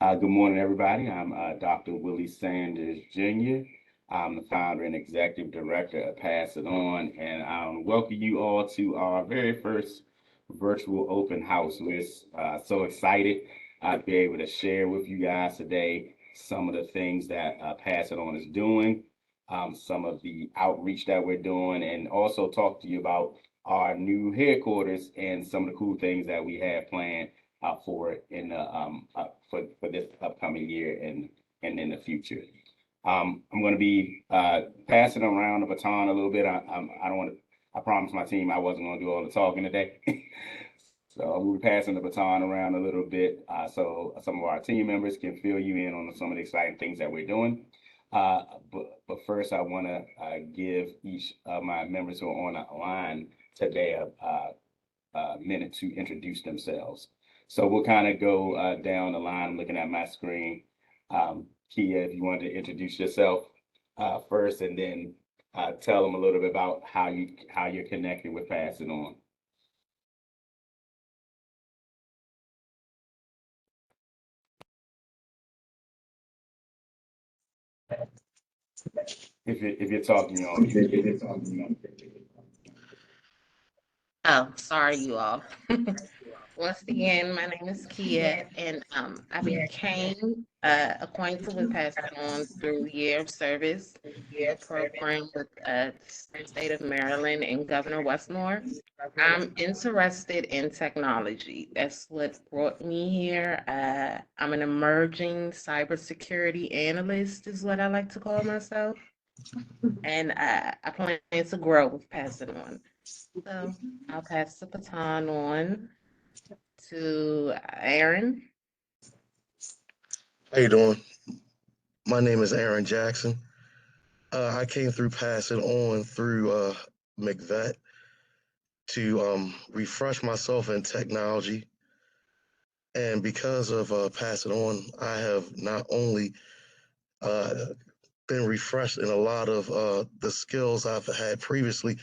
Good morning, everybody. I'm Dr. Willie Sanders Jr. I'm the founder and executive director of Pass It On, and I welcome you all to our very first virtual open house. We're so excited to be able to share with you guys today some of the things that Pass It On is doing, some of the outreach that we're doing, and also talk to you about our new headquarters and some of the cool things that we have planned for it in the for this upcoming year and in the future. I'm going to be passing around the baton a little bit. I don't want to. I promised my team I wasn't going to do all the talking today. So we'll be passing the baton around a little bit so some of our team members can fill you in on some of the exciting things that we're doing. But first, I want to give each of my members who are on the line today a minute to introduce themselves. So we'll kind of go down the line. I'm looking at my screen. Kia, if you wanted to introduce yourself first, and then tell them a little bit about how you're connected with Pass It On. If you're talking, you're on mute. Oh, sorry, you all. Once again, my name is Kia, and I became acquainted with Pass It On through Year of Service, a program with state of Maryland and Governor Westmore. I'm interested in technology. That's what brought me here. I'm an emerging cybersecurity analyst, is what I like to call myself, and I plan to grow with Pass It On. So I'll pass the baton on to Aaron. How you doing? My name is Aaron Jackson. I came through Pass It On through McVet to refresh myself in technology. And because of Pass It On, I have not only uh, been refreshed in a lot of the skills I've had previously,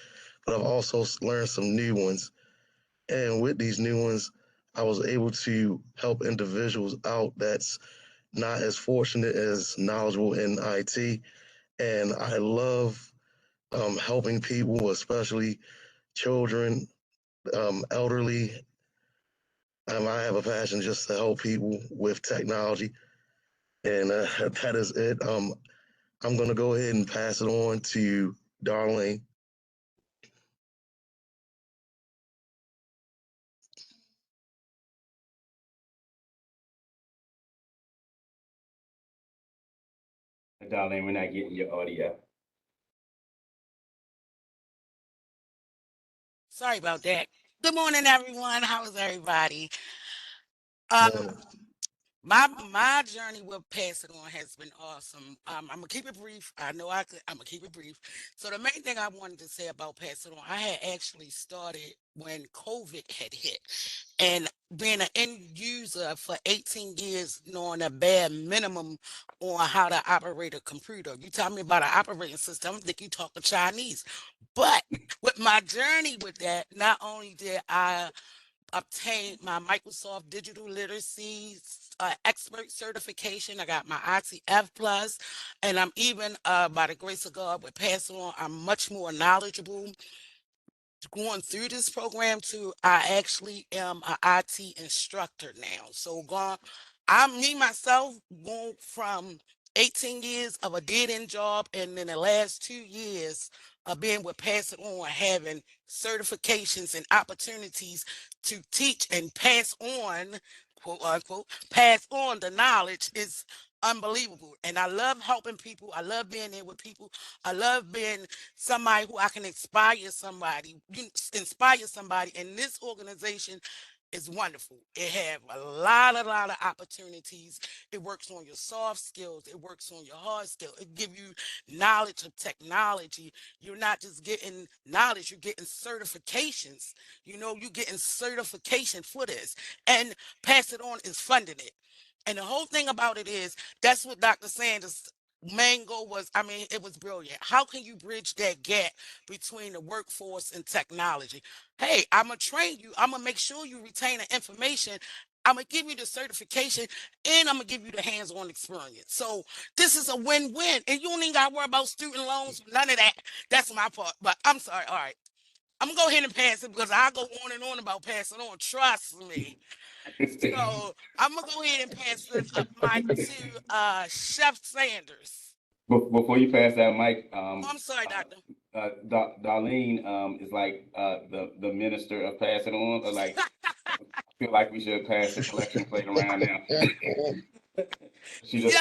but I've also learned some new ones. And with these new ones, I was able to help individuals out that's not as fortunate as knowledgeable in IT. And I love helping people, especially children, elderly. I have a passion just to help people with technology, and that is it. I'm going to go ahead and pass it on to Darlene. Darlene, we're not getting your audio. Sorry about that. Good morning, everyone. How is everybody? Morning. Um, my journey with Pass It On has been awesome. I'm gonna keep it brief. I know I could. I'm gonna keep it brief. So the main thing I wanted to say about Pass It On, I had actually started when COVID had hit, and being an end user for 18 years, knowing a bare minimum on how to operate a computer. You tell me about an operating system, I think you talking Chinese. But with my journey with that, not only did I obtained my Microsoft Digital Literacy Expert certification. I got my ITF Plus, and I'm even, by the grace of God, with Pass On, I'm much more knowledgeable going through this program too. I actually am an IT instructor now. So going, I'm me myself going from 18 years of a dead end job, and then the last 2 years of being with Pass It On, having certifications and opportunities to teach and pass on, quote unquote, pass on the knowledge is unbelievable. And I love helping people. I love being there with people. I love being somebody who I can inspire somebody. And this organization is wonderful. It have a lot of opportunities. It works on your soft skills. It works on your hard skills. It give you knowledge of technology. You're not just getting knowledge, you're getting certifications. You're getting certification for this. And Pass It On is funding it. And the whole thing about it is that's what Dr. Sanders' main goal was. I mean, it was brilliant. How can you bridge that gap between the workforce and technology? Hey, I'm going to train you. I'm going to make sure you retain the information. I'm gonna give you the certification, and I'm gonna give you the hands-on experience. So this is a win-win, and you don't even gotta worry about student loans, none of that. That's my part. But I'm sorry. All right, I'm gonna go ahead and pass it because I go on and on about passing on. Trust me. So I'm gonna go ahead and pass the mic to Chef Sanders. Before you pass that mic, Oh, I'm sorry, Doctor. Darlene, is like, the minister of passing on, or like, I feel like we should pass the collection plate around now. She just,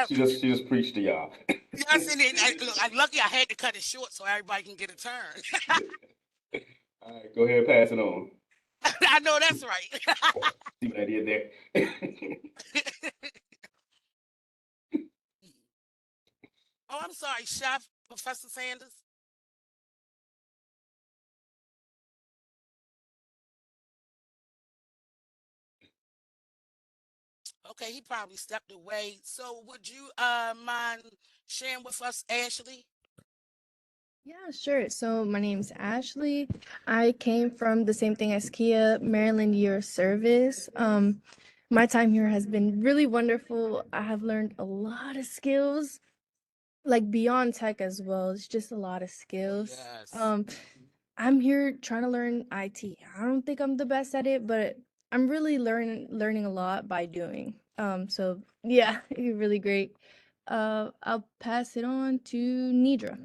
Yes, she just preached to y'all. yes, and then, look, I'm lucky I had to cut it short so everybody can get a turn. All right, go ahead and pass it on. I know that's right. See what I did there? Oh, I'm sorry, Chef Professor Sanders. Okay, he probably stepped away. So would you mind sharing with us, Ashley? Yeah, sure. So my name's Ashley. I came from the same thing as Kia, Maryland Year of Service. My time here has been really wonderful. I have learned a lot of skills, like beyond tech as well. It's just a lot of skills. Yes. I'm here trying to learn IT. I don't think I'm the best at it, but I'm really learning a lot by doing. So yeah, it's really great. I'll pass it on to Nidra.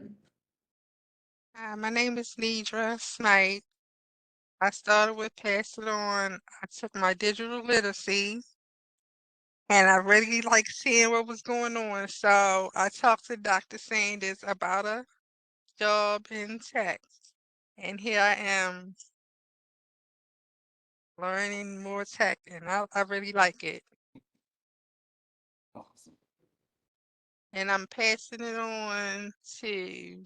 Hi, my name is Nidra Smite. I started with Pass It On. I took my digital literacy and I really like seeing what was going on. So I talked to Dr. Sanders about a job in tech. And here I am learning more tech and I really like it. Awesome. And I'm passing it on to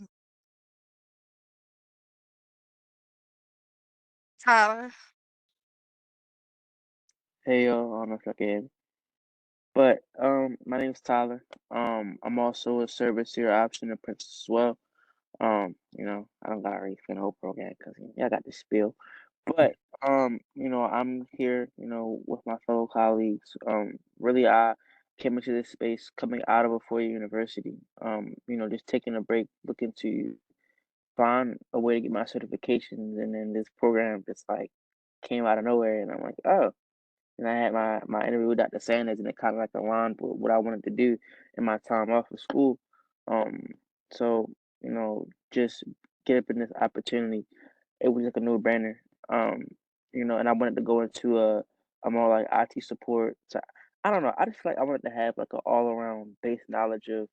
Tyler. Hey y'all, I don't know if y'all can hear me. But my name's Tyler. I'm also a service here option apprentice as well. I don't gotta refin the whole program because yeah, I got this spiel. But I'm here, with my fellow colleagues. Really I came into this space coming out of a four-year university. Just taking a break, looking to find a way to get my certifications, and then this program just like came out of nowhere, and I'm like, oh. And I had my interview with Dr. Sanders, and it kind of like aligned with what I wanted to do in my time off of school. Um, so just get up in this opportunity. It was like a no-brainer. Um, and I wanted to go into a more like IT support. So I don't know. I just feel like I wanted to have like an all-around base knowledge of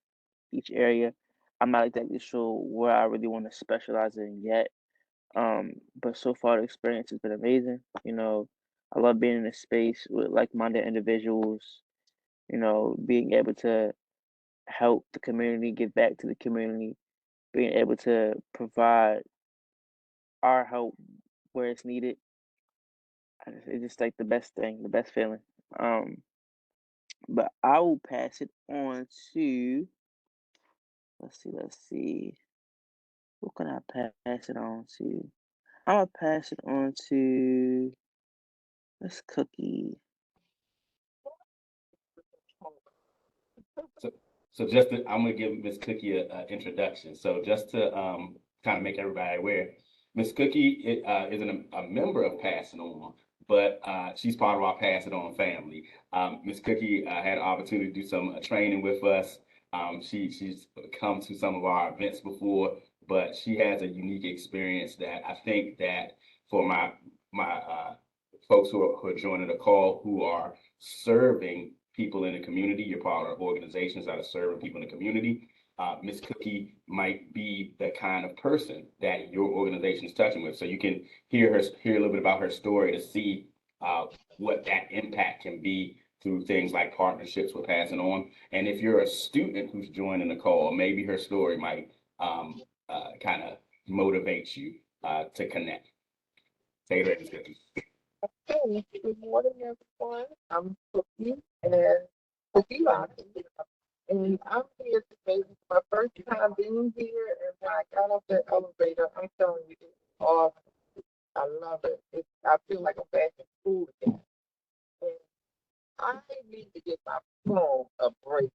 each area. I'm not exactly sure where I really want to specialize in yet. But so far the experience has been amazing. I love being in a space with like-minded individuals, being able to help the community, give back to the community, being able to provide our help where it's needed. It's just like the best thing, the best feeling. Um, but I will pass it on to, let's see, who can I pass it on to? I'm gonna pass it on to Miss Cookie. So, so just to, I'm gonna give Miss Cookie a introduction. So just to kind of make everybody aware, Miss Cookie isn't a member of Passing On, but she's part of our Pass It On family. Miss Cookie had an opportunity to do some training with us. She's come to some of our events before, but she has a unique experience that I think that for my folks who are joining the call who are serving people in the community. You're part of organizations that are serving people in the community. Ms. Cookie might be the kind of person that your organization is touching with. So you can hear a little bit about her story to see what that impact can be through things like partnerships with Passing On. And if you're a student who's joining the call, maybe her story might kind of motivate you to connect. Take it away, Ms. Cookie. Hey, good morning, everyone. I'm Cookie and Cookie Lockett. And I'm here today. It's my first time being here. And when I got off the elevator, I'm telling you, it's awesome. I love it. I feel like I'm back in school again. And I need to get my phone a break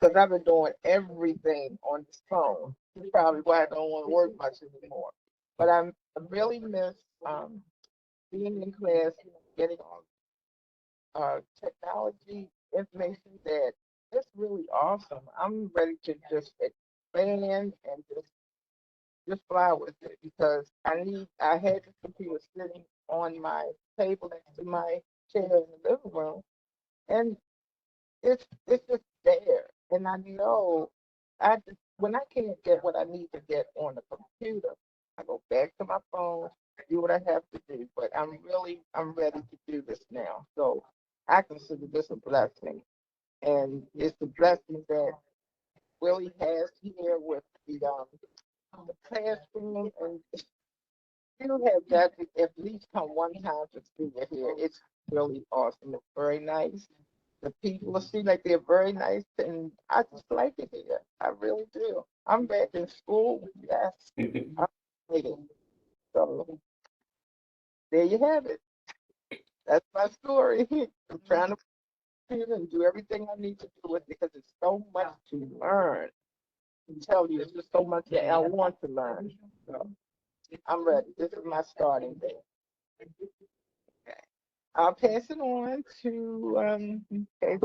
because I've been doing everything on this phone. That's probably why I don't want to work much anymore. But I really miss being in class, getting all technology information that it's really awesome. I'm ready to just expand and just fly with it because I had this computer sitting on my table next to my chair in the living room, and it's just there. And I know when I can't get what I need to get on the computer, I go back to my phone, do what I have to do. But I'm ready to do this now. So I consider this a blessing. And it's the blessing that Willie has here with the classroom, and you have got to at least come one time to see it here. It's really awesome. It's very nice. The people seem like they're very nice, and I just like it here. I really do. I'm back in school. Yes, I'm excited. So there you have it. That's my story. I'm trying to feel and do everything I need to do with it because it's so much to learn. I tell you, there's just so much that I want to learn. So I'm ready. This is my starting day. Okay. I'll pass it on to okay,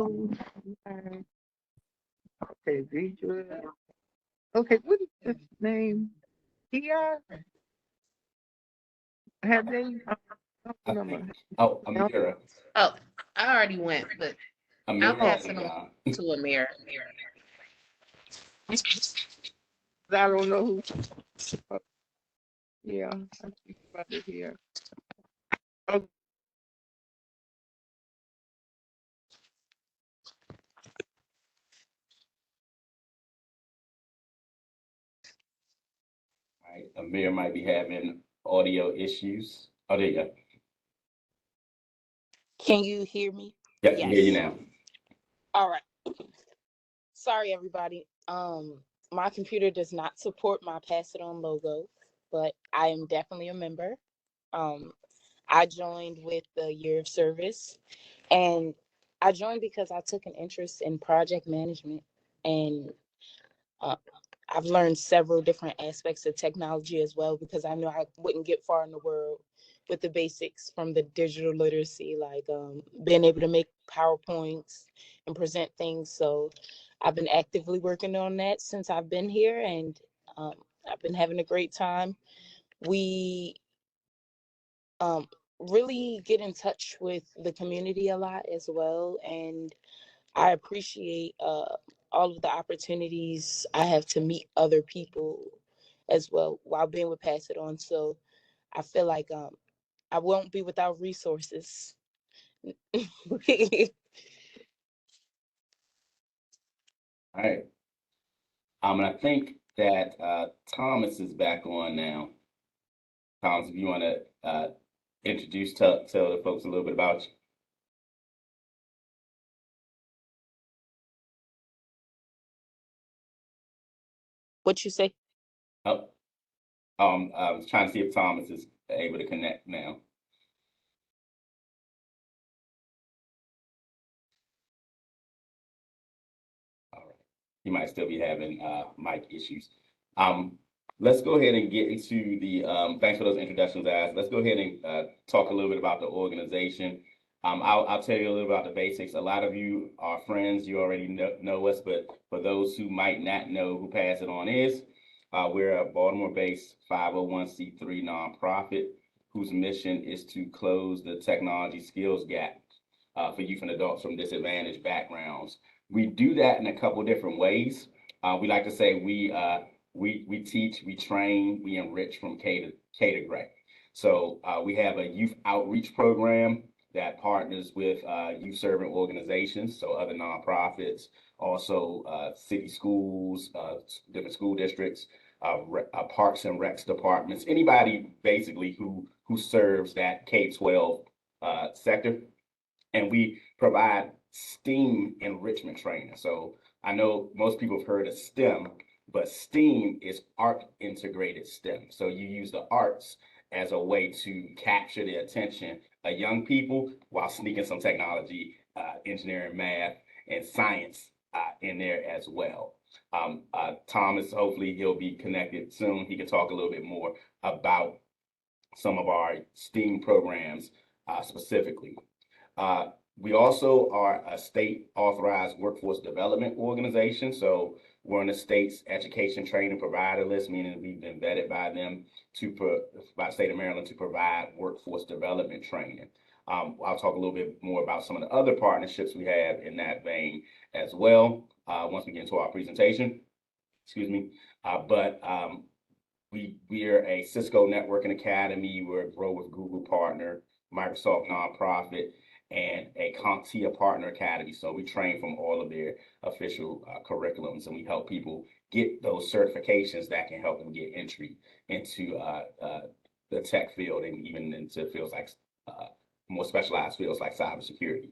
okay, Deidre. Okay, what is this name? Kia? Have they? I don't remember. Oh, No. Amira. Oh, I already went, but I'll Amira. pass it on to Amira. I don't know who. Yeah, I think about it here. Oh, All right, Amir might be having audio issues. Oh, there you go. Can you hear me? Yep, we hear you Yes. now. All right. Sorry, everybody. My computer does not support my Pass It On logo, but I am definitely a member. Um, I joined with the year of service, and I joined because I took an interest in project management, and uh, I've learned several different aspects of technology as well because I knew I wouldn't get far in the world with the basics from the digital literacy, like being able to make PowerPoints and present things. So I've been actively working on that since I've been here, and um, I've been having a great time. We um, really get in touch with the community a lot as well, and I appreciate all of the opportunities I have to meet other people as well while being with Pass It On. So I feel like I won't be without resources. All right. And I think that Thomas is back on now. Thomas, if you want to tell the folks a little bit about you. What you say? Oh, I was trying to see if Thomas is able to connect now. All right. He might still be having mic issues. Let's go ahead and get into the, thanks for those introductions, guys. Let's go ahead and talk a little bit about the organization. I'll tell you a little about the basics. A lot of you are friends, you already know us, but for those who might not know who Pass It On is, we're a Baltimore-based 501c3 nonprofit whose mission is to close the technology skills gap for youth and adults from disadvantaged backgrounds. We do that in a couple different ways. We like to say we teach, we train, we enrich from K to Gray. So we have a youth outreach program that partners with youth serving organizations, so other nonprofits, also city schools, different school districts, parks and recs departments, anybody basically who serves that K-12 sector. And we provide STEAM enrichment training. So I know most people have heard of STEM, but STEAM is art integrated STEM. So you use the arts as a way to capture the attention of young people while sneaking some technology engineering, math, and science in there as well. Thomas, hopefully he'll be connected soon. He can talk a little bit more about some of our STEAM programs specifically. We also are a state authorized workforce development organization. So we're on the state's education training provider list, meaning we've been vetted by them by the state of Maryland to provide workforce development training. I'll talk a little bit more about some of the other partnerships we have in that vein as well once we get into our presentation. Excuse me. We are a Cisco Networking Academy. We're a Grow with Google partner, Microsoft nonprofit, and a CompTIA partner academy. So we train from all of their official curriculums, and we help people get those certifications that can help them get entry into the tech field and even into fields like more specialized fields like cybersecurity.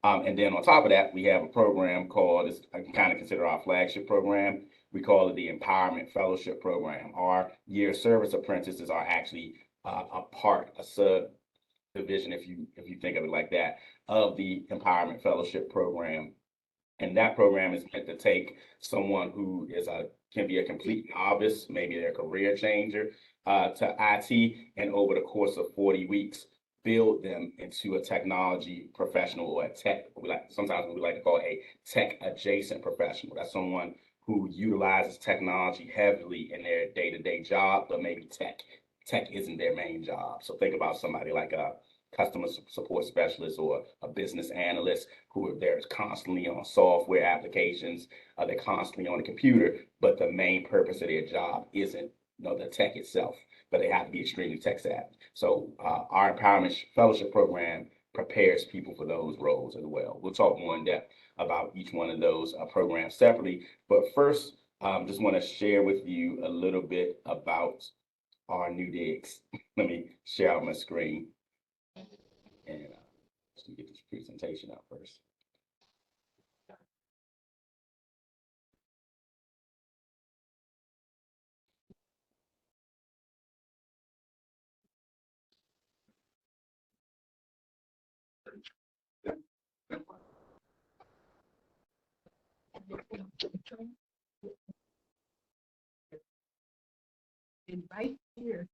And then on top of that, we have a program called, I can kind of consider our flagship program. We call it the Empowerment Fellowship Program. Our year service apprentices are actually a subdivision, if you think of it like that, of the Empowerment Fellowship Program. And that program is meant to take someone who can be a complete novice, maybe they're a career changer to IT, and over the course of 40 weeks, build them into a technology professional or a tech, sometimes we like to call it a tech adjacent professional. That's someone who utilizes technology heavily in their day-to-day job, but maybe tech isn't their main job. So think about somebody like a customer support specialist or a business analyst who they're constantly on software applications, they're constantly on the computer, but the main purpose of their job isn't the tech itself, but they have to be extremely tech savvy. So our Empowerment Fellowship Program prepares people for those roles as well. We'll talk more in depth about each one of those programs separately. But first, just want to share with you a little bit about our new digs. Let me share out my screen and let's get this presentation out first. And right here.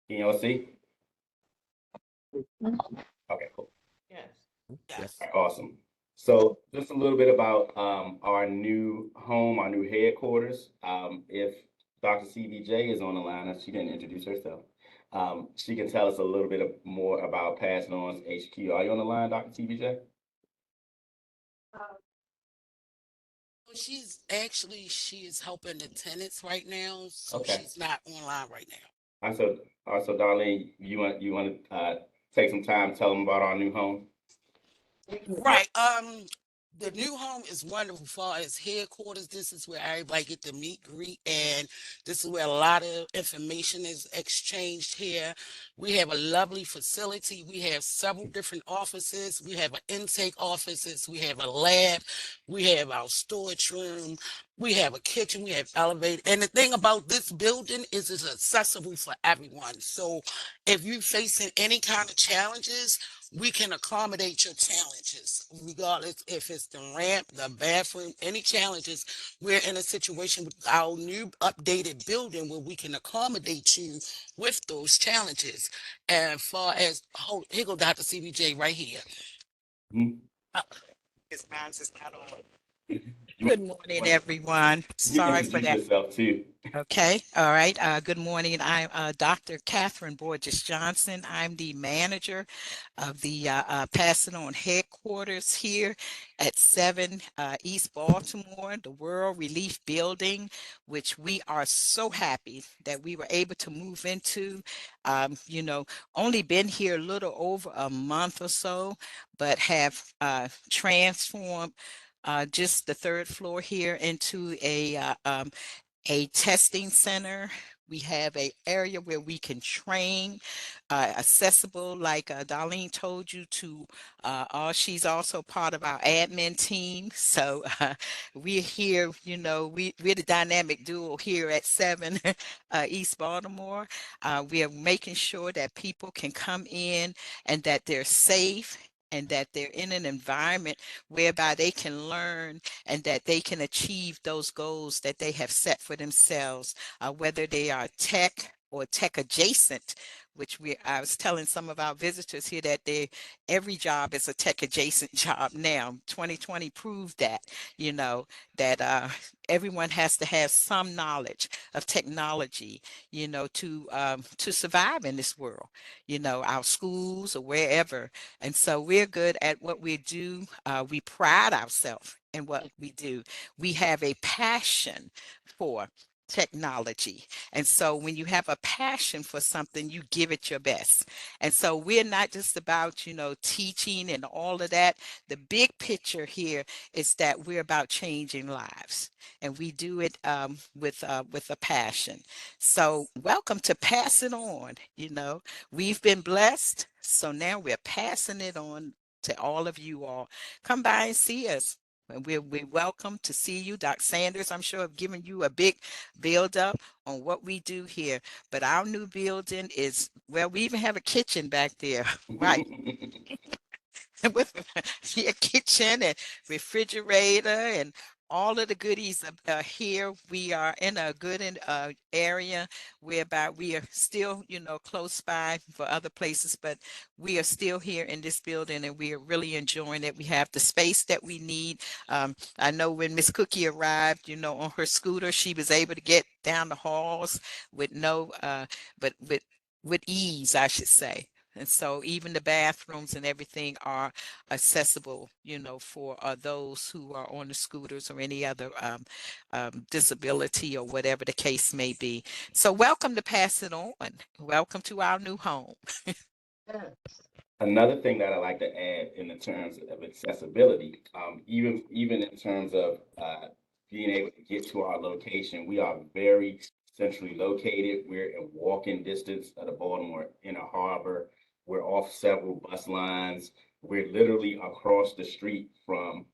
Can y'all see? Okay, cool. Yes. Awesome. So just a little bit about our new home, our new headquarters. If Dr. CVJ is on the line, she didn't introduce herself. She can tell us a little bit more about Pass It On's HQ. Are you on the line, Dr. CVJ? She is helping the tenants right now, so Okay. she's not online right now. So Darlene, you want to take some time to tell them about our new home? Right. The new home is wonderful. Far as headquarters, this is where everybody get to meet, greet, and this is where a lot of information is exchanged here. We have a lovely facility. We have several different offices. We have an intake offices. We have a lab. We have our storage room. We have a kitchen. We have elevator. And the thing about this building is it's accessible for everyone. So if you're facing any kind of challenges, we can accommodate your challenges, regardless if it's the ramp, the bathroom, any challenges. We're in a situation with our new updated building where we can accommodate you with those challenges. And far as, here go Dr. CBJ right here. Mhm. His mind's is not on. Good morning, everyone. You Sorry for introduce that. yourself too. Okay, all right. Good morning. I'm Dr. Catherine Borges Johnson. I'm the manager of the Pass It On headquarters here at 7 East Baltimore, the World Relief Building, which we are so happy that we were able to move into. You know, only been here a little over a month or so, but have transformed just the third floor here into a testing center. We have a area where we can train, accessible, like Darlene told you to. She's also part of our admin team. So we're here, we're the dynamic duo here at 7 East Baltimore. We are making sure that people can come in and that they're safe and that they're in an environment whereby they can learn and that they can achieve those goals that they have set for themselves, whether they are tech or tech adjacent, which I was telling some of our visitors here that every job is a tech adjacent job now. 2020 proved that, you know, that everyone has to have some knowledge of technology, to survive in this world, our schools or wherever. And so we're good at what we do. We pride ourselves in what we do. We have a passion for technology. And so when you have a passion for something, you give it your best. And so we're not just about, teaching and all of that. The big picture here is that we're about changing lives. And we do it with a passion. So welcome to Pass It On. We've been blessed. So now we're passing it on to all of you all. Come by and see us. And we're welcome to see you. Doc Sanders, I'm sure, have given you a big build up on what we do here. But our new building is, well, we even have a kitchen back there, right? With your kitchen and refrigerator and all of the goodies here. We are in a good area whereby we are still, close by for other places, but we are still here in this building and we are really enjoying it. We have the space that we need. I know when Miss Cookie arrived, on her scooter, she was able to get down the halls with but with ease, I should say. And so even the bathrooms and everything are accessible, for those who are on the scooters or any other disability or whatever the case may be. So welcome to Pass It On. Welcome to our new home. Another thing that I like to add in the terms of accessibility, even in terms of being able to get to our location, we are very centrally located. We're in walking distance of the Baltimore Inner Harbor. We're off several bus lines. We're literally across the street from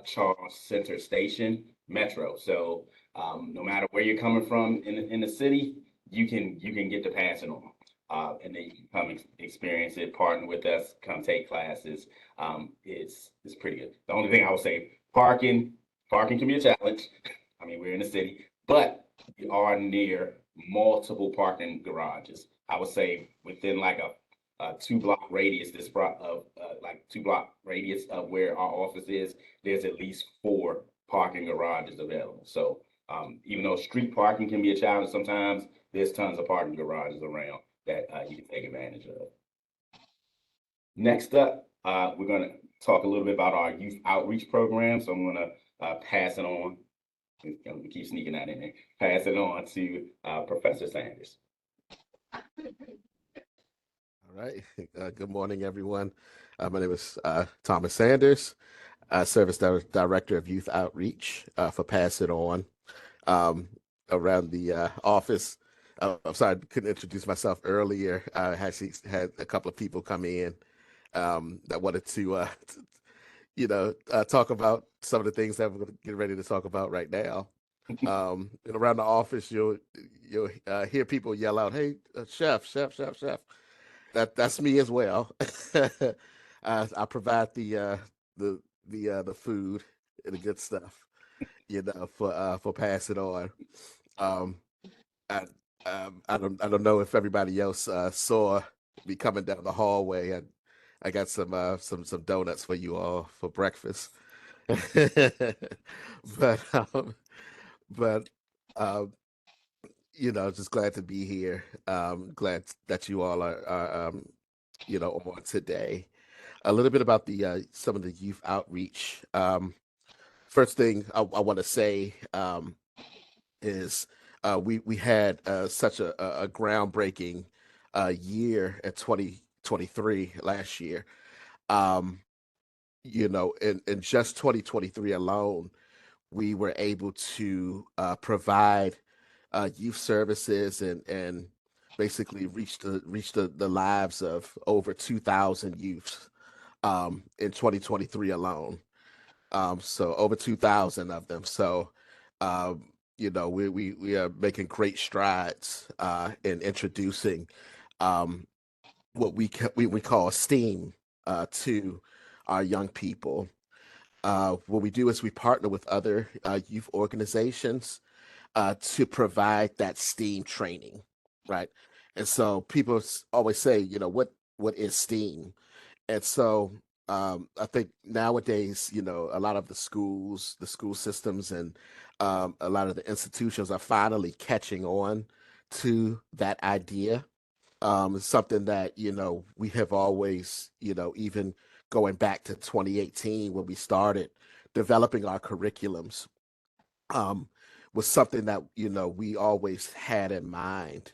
Charles Center Station Metro. So no matter where you're coming from in the city, you can get to Pass It On. And then you can come experience it, partner with us, come take classes. It's pretty good. The only thing I would say, parking can be a challenge. I mean, we're in the city, but we are near multiple parking garages. I would say within like a 2 block radius, like 2 block radius of where our office is, there's at least 4 parking garages available. So even though street parking can be a challenge sometimes, there's tons of parking garages around that you can take advantage of. Next up, we're going to talk a little bit about our youth outreach program. So I'm going to pass it on. We keep sneaking that in there. Pass it on to Professor Sanders. All right. Good morning, everyone. My name is Thomas Sanders, Service Director of Youth Outreach for Pass It On. Around the office, I'm sorry, I couldn't introduce myself earlier. I actually had a couple of people come in that wanted to, talk about some of the things that we're going to get ready to talk about right now. And around the office, you'll hear people yell out, "Hey, chef, chef, chef, chef." That's me as well. I provide the food and the good stuff, for Pass It On. I don't know if everybody else saw me coming down the hallway, and I got some donuts for you all for breakfast. but but um, just glad to be here. Glad that you all are on today. A little bit about the some of the youth outreach. First thing I want to say is we had such a groundbreaking year at 2023 last year. Um, in just 2023 alone, we were able to provide youth services and basically reach the lives of over 2,000 youths in 2023 alone. So over 2,000 of them. So, we are making great strides in introducing um, what we call STEAM to our young people. What we do is we partner with other youth organizations to provide that STEAM training, right? And so people always say, what is STEAM? And so I think nowadays, a lot of the school systems, and a lot of the institutions are finally catching on to that idea. It's something that, we have always, even going back to 2018 when we started developing our curriculums, um, was something that, we always had in mind,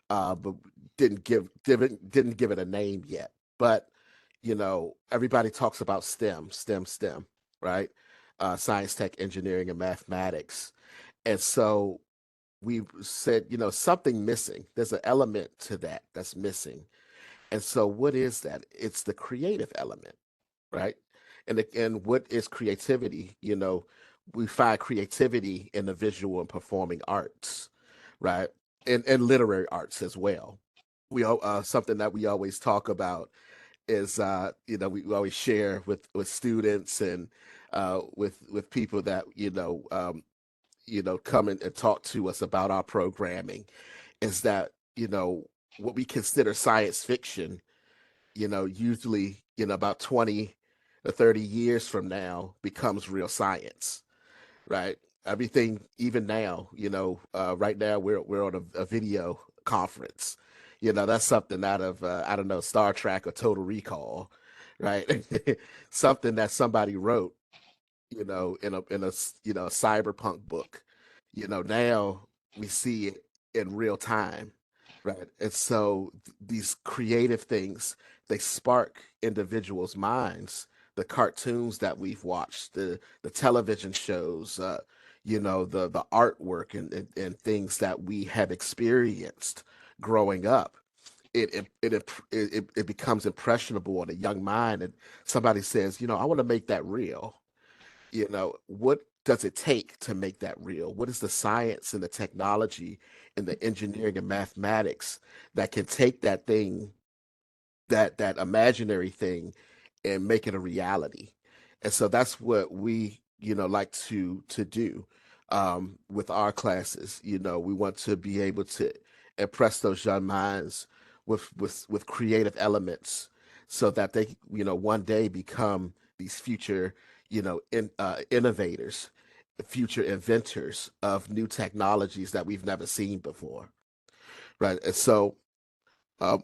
but didn't give it a name yet. But everybody talks about STEM, right? Science, tech, engineering, and mathematics. And so we said, something missing. There's an element to that's missing. And so what is that? It's the creative element, right? And what is creativity? We find creativity in the visual and performing arts, right? And literary arts as well. Something that we always talk about is we always share with students and with people that come in and talk to us about our programming, is that what we consider science fiction, usually about 20 or 30 years from now becomes real science, right? Everything, even now, right now we're on a video conference. That's something out of I don't know, Star Trek or Total Recall, right? Something that somebody wrote, in a cyberpunk book. Now we see it in real time, right? And so these creative things, they spark individuals' minds. The cartoons that we've watched, the television shows, the artwork and things that we have experienced growing up. It becomes impressionable on a young mind, and somebody says, I want to make that real. What does it take to make that real? What is the science and the technology and the engineering and mathematics that can take that thing, that imaginary thing, and make it a reality? And so that's what we like to do with our classes. We want to be able to impress those young minds with creative elements, so that they one day become these future innovators, future inventors of new technologies that we've never seen before, right? And so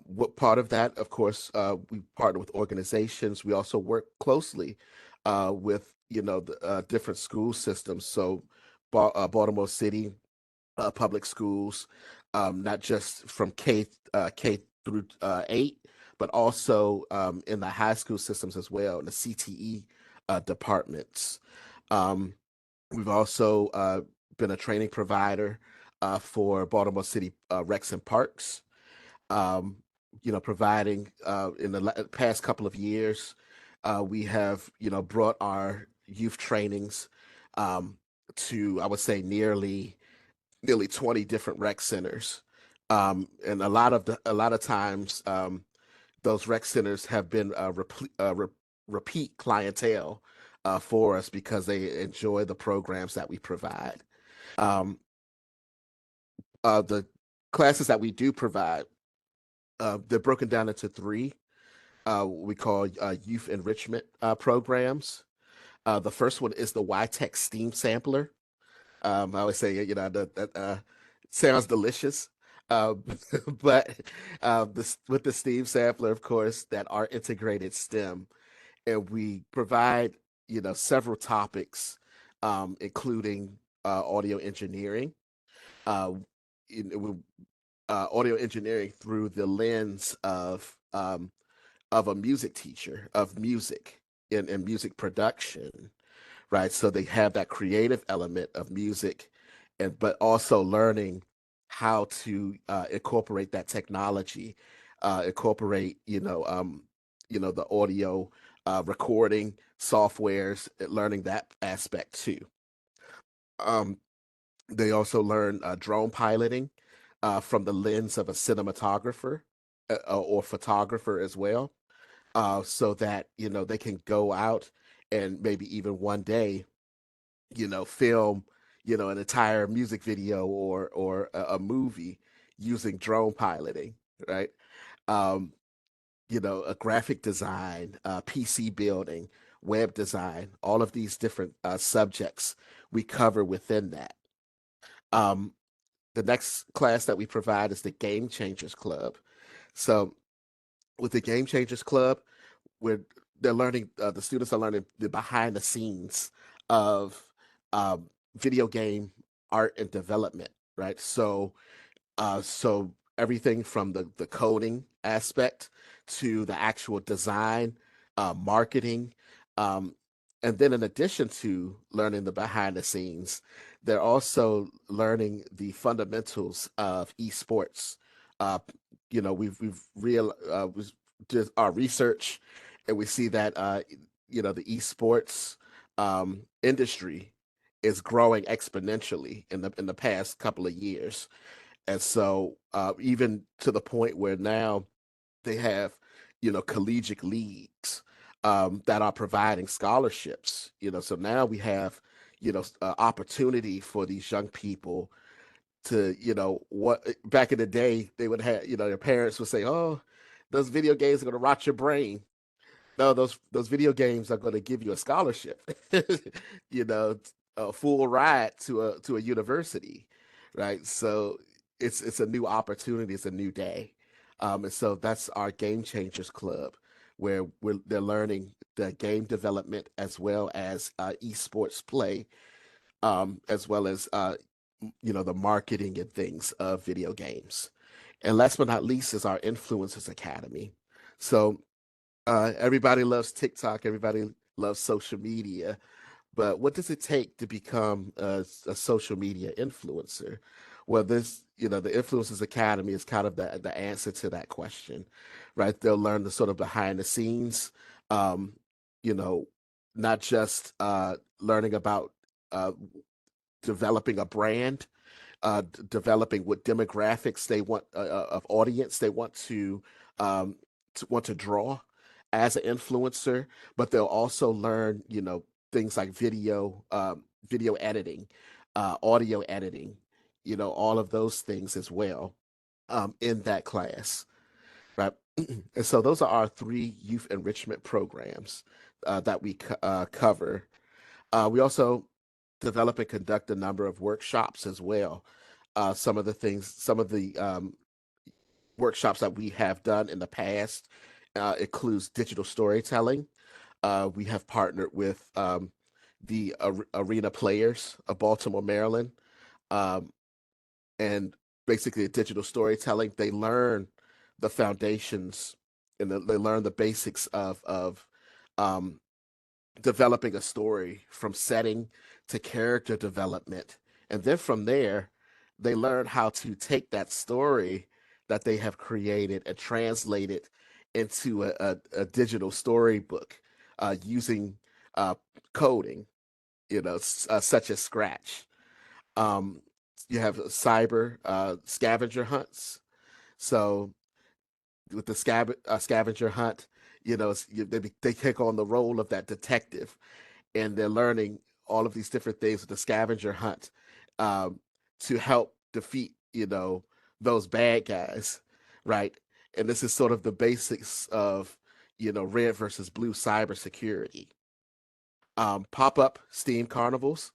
what part of that, of course, we partner with organizations. We also work closely with the different school systems. So Baltimore City public schools, not just from K through 8, but also in the high school systems as well, in the CTE departments. Um, we've also been a training provider for Baltimore City Recs and Parks, um, providing in the past couple of years, we have, brought our youth trainings to, I would say, nearly 20 different rec centers. And a lot of times, those rec centers have been repeat clientele for us because they enjoy the programs that we provide. Um, the classes that we do provide, they're broken down into three we call youth enrichment programs. The first one is the YTech Steam Sampler. I always say, that sounds delicious. Um, but this with the Steam Sampler, of course, that are integrated STEM, and we provide, several topics, including audio engineering, uh, audio engineering through the lens of a music teacher of music and music production, right? So they have that creative element of music, and but also learning how to incorporate that technology, incorporate the audio recording softwares, learning that aspect too. Um, they also learn drone piloting from the lens of a cinematographer or photographer as well, so that they can go out and maybe even one day film an entire music video or a movie using drone piloting, right? um a graphic design, PC building, web design, all of these different subjects we cover within that. um the next class that we provide is the Game Changers Club. So with the Game Changers Club, where they're learning, the students are learning the behind the scenes of um, video game art and development, right? So everything from the coding aspect to the actual design, marketing, um, and then in addition to learning the behind the scenes, they're also learning the fundamentals of esports. Uh, we've we did our research, and we see that the esports industry is growing exponentially in the past couple of years. And so, even to the point where now they have, collegiate leagues that are providing scholarships. So now we have, opportunity for these young people to, what back in the day they would have, their parents would say, "Oh, those video games are going to rot your brain." No, those video games are going to give you a scholarship, you know, a full ride to a university, right? So it's a new opportunity, it's a new day, and so that's our Game Changers Club, where they're learning the game development as well as esports play, as well as the marketing and things of video games. And last but not least is our Influencers Academy. So everybody loves TikTok. Everybody loves social media. But what does it take to become a social media influencer? Well, the Influencers Academy is kind of the answer to that question, right? They'll learn the sort of behind the scenes, um, you know, not just learning about uh, developing a brand, developing what demographics they want of audience they want to draw as an influencer, but they'll also learn, things like video editing, audio editing, all of those things as well, in that class, right? And so those are our three youth enrichment programs that we cover. We also develop and conduct a number of workshops as well. Some of the workshops that we have done in the past includes digital storytelling. We have partnered with the Arena Players of Baltimore, Maryland, um, and basically digital storytelling. They learn the foundations and they learn the basics of um, developing a story from setting to character development. And then from there, they learn how to take that story that they have created and translate it into a digital storybook using uh, coding, such as Scratch. Um, you have cyber scavenger hunts. So with the scavenger hunt, they take on the role of that detective, and they're learning all of these different things with the scavenger hunt, um, to help defeat, those bad guys, right? And this is sort of the basics of, red versus blue cybersecurity. pop-up STEAM carnivals.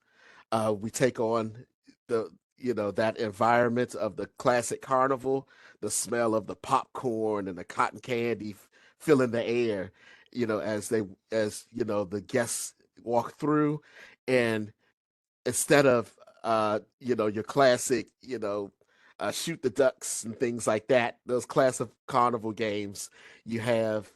We take on the that environment of the classic carnival, the smell of the popcorn and the cotton candy filling the air, as the guests walk through, and instead of your classic shoot the ducks and things like that, those classic carnival games, you have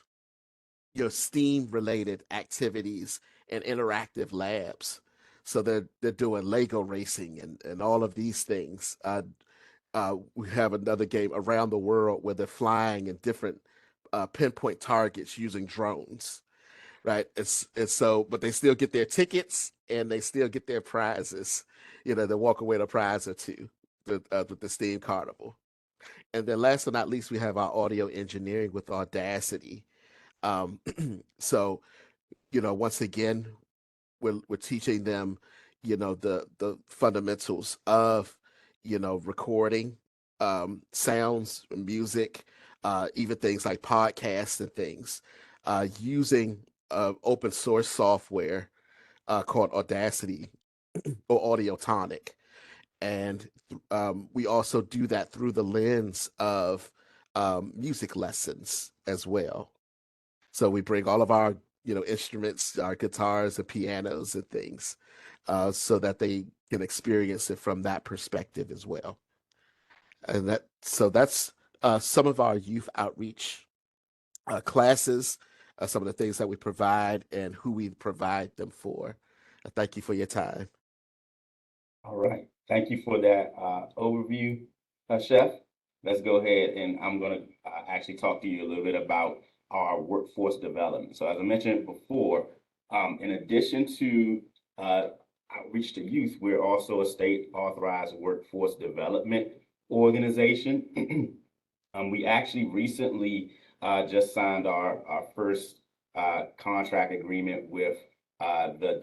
your STEAM related activities and interactive labs. So they're doing Lego racing and all of these things. We have another game around the world where they're flying in different pinpoint targets using drones, right? But they still get their tickets and they still get their prizes. They walk away with a prize or two with the STEAM Carnival. And then last but not least, we have our audio engineering with Audacity. Um, so, once again, we're teaching them, the fundamentals of, recording, sounds, music, even things like podcasts and things, using open source software called Audacity or Audiotonic. And we also do that through the lens of music lessons as well. So we bring all of our, instruments, our guitars and pianos and things, so that they can experience it from that perspective as well. And that's some of our youth outreach classes, some of the things that we provide and who we provide them for. Thank you for your time. All right. Thank you for that overview, Chef. Let's go ahead and I'm going to actually talk to you a little bit about our workforce development. So as I mentioned before, in addition to outreach to youth, we're also a state authorized workforce development organization. We actually recently just signed our first contract agreement with the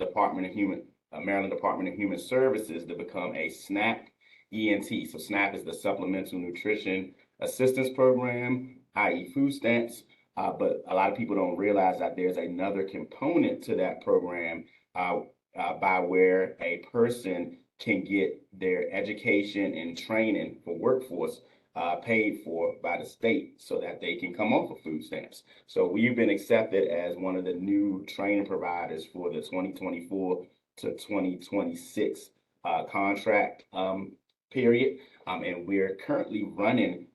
Maryland Department of Human Services to become a SNAP ENT. So SNAP is the Supplemental Nutrition Assistance Program, i.e. food stamps. But a lot of people don't realize that there's another component to that program by where a person can get their education and training for workforce paid for by the state so that they can come off of food stamps. So we've been accepted as one of the new training providers for the 2024 to 2026 contract period. And we're currently running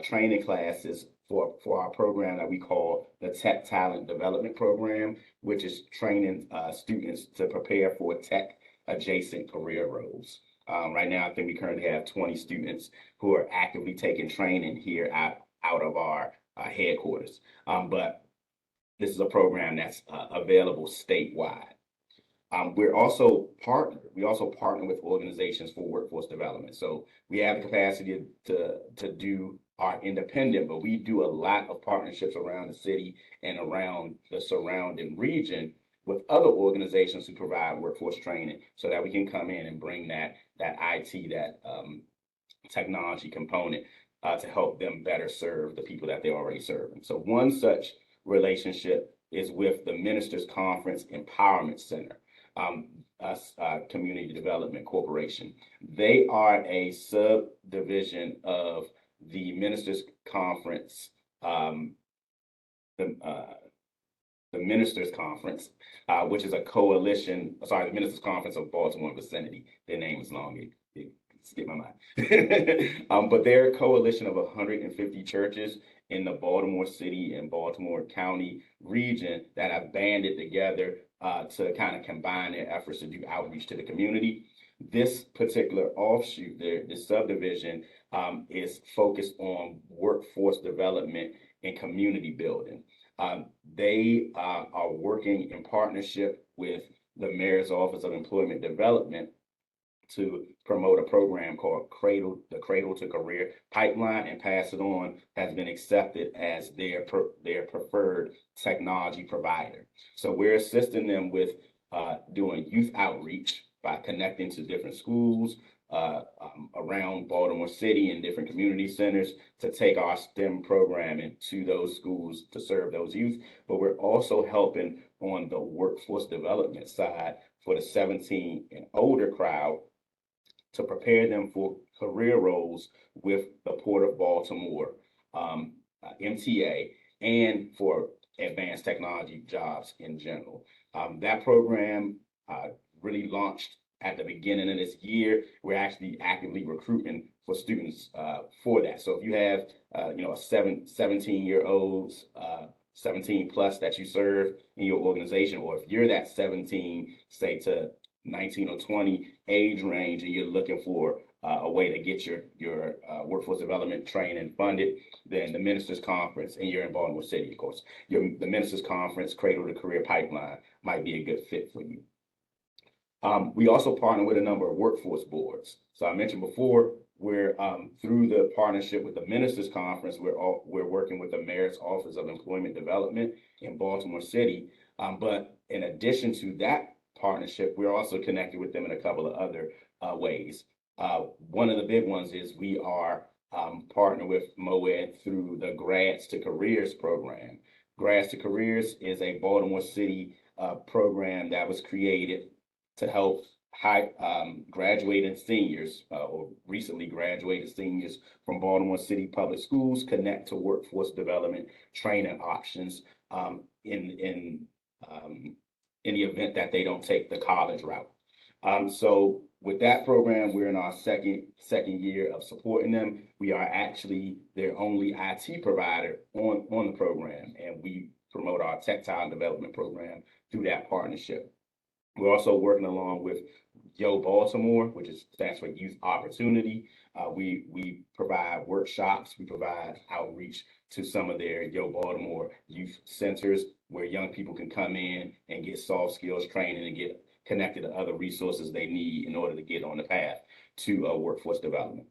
training classes for our program that we call the Tech Talent Development Program, which is training students to prepare for tech adjacent career roles. Right now, I think we currently have 20 students who are actively taking training here out of our headquarters. But this is a program that's available statewide. We also partner with organizations for workforce development. So we have the capacity to do our independent, but we do a lot of partnerships around the city and around the surrounding region with other organizations who provide workforce training so that we can come in and bring that IT, that technology component to help them better serve the people that they're already serving. So one such relationship is with the Ministers Conference Empowerment Center, Community Development Corporation. They are a subdivision of the Ministers Conference, the Ministers Conference, which is a coalition, the Ministers Conference of Baltimore and vicinity. Their name is long, it skipped my mind. But they're a coalition of 150 churches in the Baltimore City and Baltimore County region that have banded together to kind of combine their efforts to do outreach to the community. This particular offshoot, this subdivision, is focused on workforce development and community building. They are working in partnership with the Mayor's Office of Employment Development to promote a program called the Cradle to Career Pipeline, and Pass It On has been accepted as their preferred technology provider. So we're assisting them with doing youth outreach by connecting to different schools, around Baltimore City and different community centers to take our STEM programming to those schools to serve those youth. But we're also helping on the workforce development side for the 17 and older crowd to prepare them for career roles with the Port of Baltimore, MTA, and for advanced technology jobs in general. That program really launched at the beginning of this year. We're actually actively recruiting for students for that. So if you have, a 17-year-old, 17 plus that you serve in your organization, or if you're that 17, say to 19 or 20 age range, and you're looking for a way to get your workforce development training funded, then the Ministers Conference, and you're in Baltimore City, of course, the Ministers Conference Cradle to Career Pipeline might be a good fit for you. We also partner with a number of workforce boards. So I mentioned before, we're through the partnership with the Ministers Conference, we're working with the Mayor's Office of Employment Development in Baltimore City. But in addition to that partnership, we're also connected with them in a couple of other ways. One of the big ones is we are partnered with MOED through the Grads to Careers program. Grads to Careers is a Baltimore City program that was created to help graduating seniors or recently graduated seniors from Baltimore City Public Schools connect to workforce development training options in the event that they don't take the college route. So with that program, we're in our second year of supporting them. We are actually their only IT provider on the program, and we promote our tactile development program through that partnership. We're also working along with Yo Baltimore, which stands for Youth Opportunity. We provide workshops, we provide outreach to some of their Yo Baltimore youth centers where young people can come in and get soft skills training and get connected to other resources they need in order to get on the path to workforce development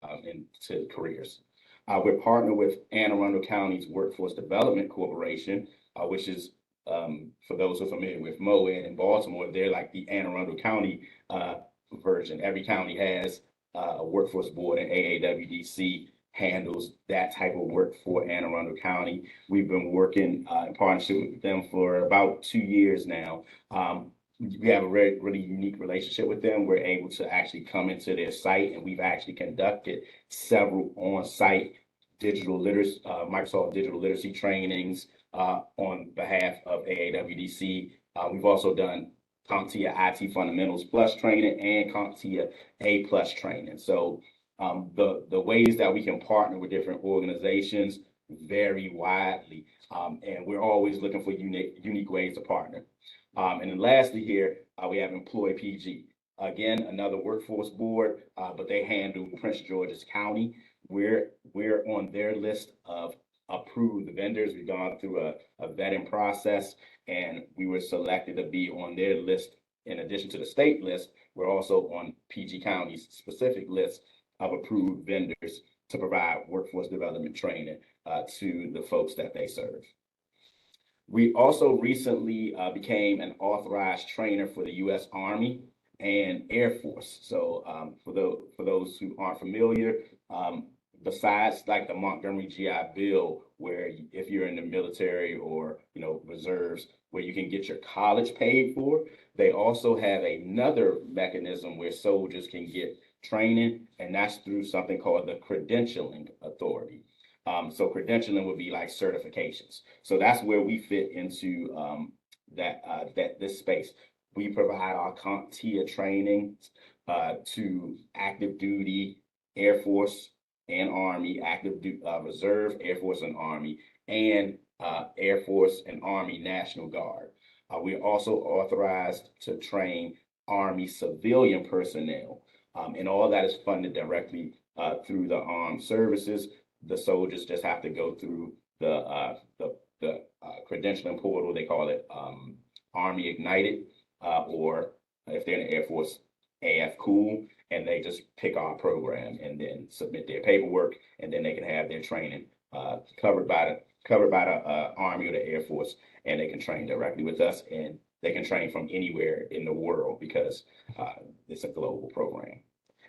and to careers. We're partnered with Anne Arundel County's Workforce Development Corporation, which is for those who are familiar with MOED in Baltimore, they're like the Anne Arundel County version. Every county has a workforce board, and AAWDC handles that type of work for Anne Arundel County. We've been working in partnership with them for about 2 years now. We have a really unique relationship with them. We're able to actually come into their site, and we've actually conducted several on-site Microsoft digital literacy trainings on behalf of AAWDC. We've also done CompTIA IT Fundamentals Plus training and CompTIA A Plus training. So the ways that we can partner with different organizations vary widely, and we're always looking for unique ways to partner. And then lastly here, we have Employ PG. Again, another workforce board, but they handle Prince George's County. We're on their list of approved vendors. We've gone through a vetting process, and we were selected to be on their list. In addition to the state list, we're also on PG County's specific list of approved vendors to provide workforce development training to the folks that they serve. We also recently became an authorized trainer for the U.S. Army and Air Force. So for those who aren't familiar, besides like the Montgomery GI Bill, where if you're in the military or reserves, where you can get your college paid for, they also have another mechanism where soldiers can get training, and that's through something called the Credentialing Authority. So credentialing would be like certifications. So that's where we fit into this space. We provide our CompTIA training to active duty Air Force and Army, reserve, Air Force and Army, and Air Force and Army National Guard. We're also authorized to train Army civilian personnel, and all that is funded directly through the armed services. The soldiers just have to go through the credentialing portal. They call it Army Ignited, or if they're in the Air Force, AF Cool, and they just pick our program and then submit their paperwork, and then they can have their training covered by the Army or the Air Force, and they can train directly with us, and they can train from anywhere in the world because it's a global program.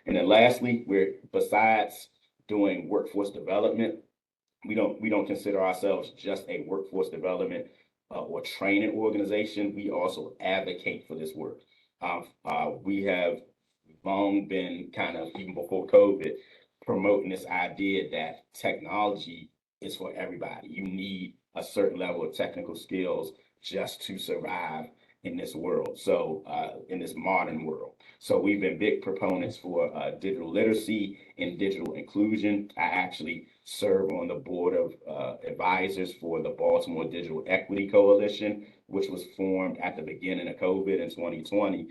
And then lastly, we're besides doing workforce development, we don't consider ourselves just a workforce development or training organization. We also advocate for this work. We have long been kind of, even before COVID, promoting this idea that technology is for everybody. You need a certain level of technical skills just to survive in this world. So in this modern world. So we've been big proponents for digital literacy and digital inclusion. I actually serve on the board of advisors for the Baltimore Digital Equity Coalition, which was formed at the beginning of COVID in 2020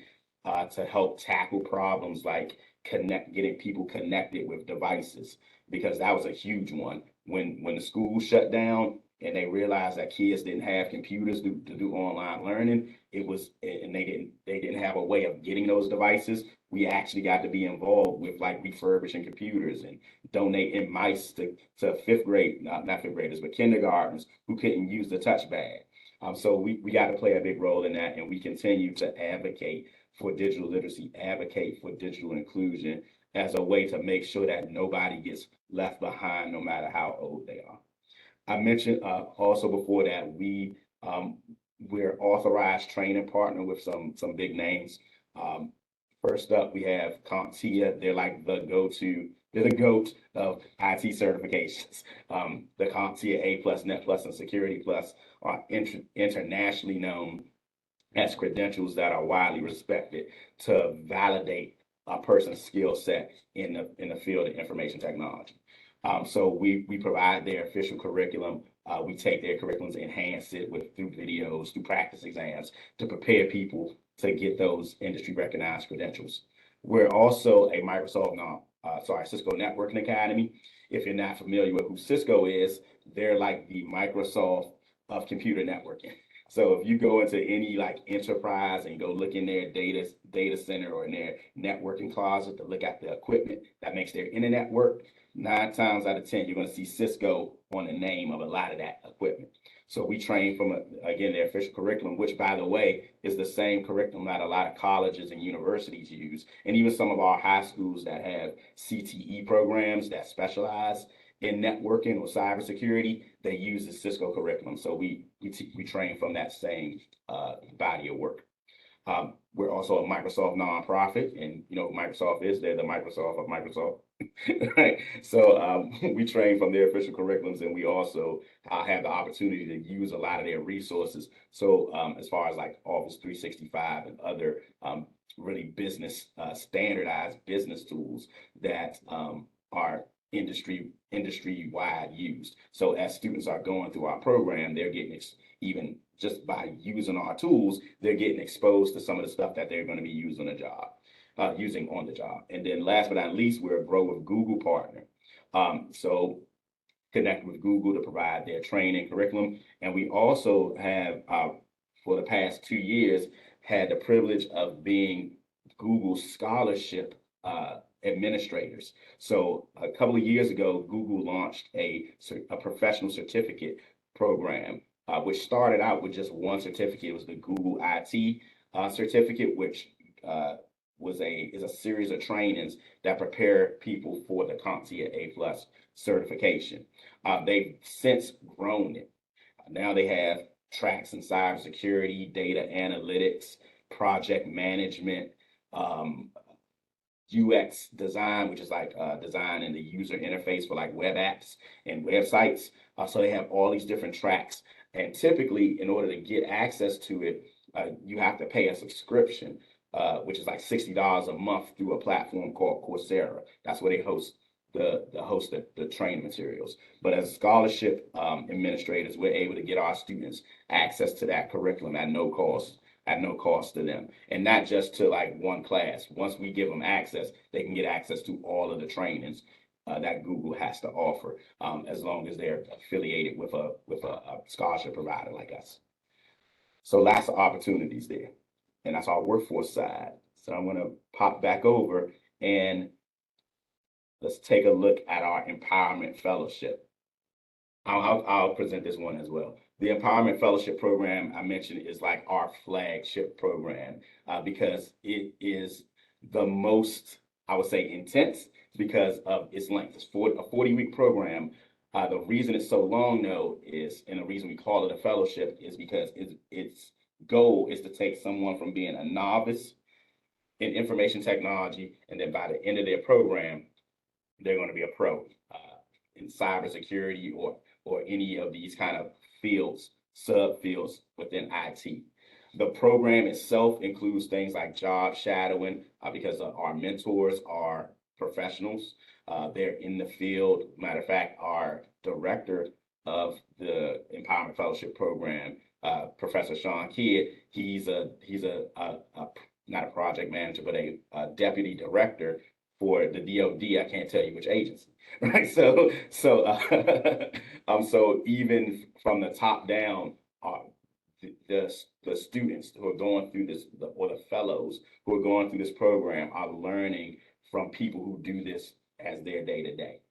to help tackle problems like getting people connected with devices, because that was a huge one. When the schools shut down and they realized that kids didn't have computers to do online learning, and they didn't have a way of getting those devices. We actually got to be involved with like refurbishing computers and donating mice to fifth grade, not fifth graders, but kindergartners who couldn't use the touch pad. So we got to play a big role in that, and we continue to advocate for digital literacy, advocate for digital inclusion as a way to make sure that nobody gets left behind, no matter how old they are. I mentioned also before that we're authorized training partner with some big names. First up, we have CompTIA. They're like they're the GOAT of IT certifications. The CompTIA A+, Net Plus, and Security Plus are internationally known as credentials that are widely respected to validate a person's skill set in the field of information technology. So we provide their official curriculum. We take their curriculums, enhance it through videos, through practice exams to prepare people to get those industry recognized credentials. We're also a Cisco Networking Academy. If you're not familiar with who Cisco is, they're like the Microsoft of computer networking. So if you go into any like enterprise and go look in their data center or in their networking closet to look at the equipment that makes their internet work, 9 times out of 10, you're going to see Cisco on the name of a lot of that equipment. So we train from, again, their official curriculum, which, by the way, is the same curriculum that a lot of colleges and universities use. And even some of our high schools that have CTE programs that specialize in networking or cybersecurity, they use the Cisco curriculum. So we train from that same body of work. We're also a Microsoft nonprofit, and you know what Microsoft is. They're the Microsoft of Microsoft, right? So we train from their official curriculums, and we also have the opportunity to use a lot of their resources. So as far as like Office 365 and other really standardized business tools that are industry-wide used. So as students are going through our program, they're getting even just by using our tools, they're getting exposed to some of the stuff that they're going to be using on the job. And then last but not least, we're a Grow with Google partner. So connect with Google to provide their training curriculum. And we also have, for the past 2 years, had the privilege of being Google scholarship administrators. So a couple of years ago, Google launched a professional certificate program, which started out with just one certificate. It was the Google IT certificate, which is a series of trainings that prepare people for the CompTIA A+ certification. They've since grown it. Now they have tracks in cybersecurity, data analytics, project management, UX design, which is like design in the user interface for like web apps and websites. So they have all these different tracks. And typically, in order to get access to it, you have to pay a subscription, which is like $60 a month through a platform called Coursera. That's where they host the training materials. But as scholarship administrators, we're able to get our students access to that curriculum at no cost to them, and not just to like one class. Once we give them access, they can get access to all of the trainings that Google has to offer, as long as they're affiliated with a scholarship provider like us. So lots of opportunities there, and that's our workforce side. So I'm going to pop back over and let's take a look at our Empowerment Fellowship. I'll present this one as well. The Empowerment Fellowship program I mentioned is like our flagship program because it is the most I would say intense because of its length. It's a 40-week program. The reason it's so long, though, is, and the reason we call it a fellowship is because its goal is to take someone from being a novice in information technology, and then by the end of their program, they're going to be a pro in cybersecurity or any of these kind of fields, subfields within IT. The program itself includes things like job shadowing because our mentors are professionals. They're in the field. Matter of fact, our director of the Empowerment Fellowship Program, Professor Sean Kidd, he's not a project manager, but a deputy director for the DoD. I can't tell you which agency, right? So even from the top down, the students who are going through this, or the fellows who are going through this program, are learning from people who do this as their day to day.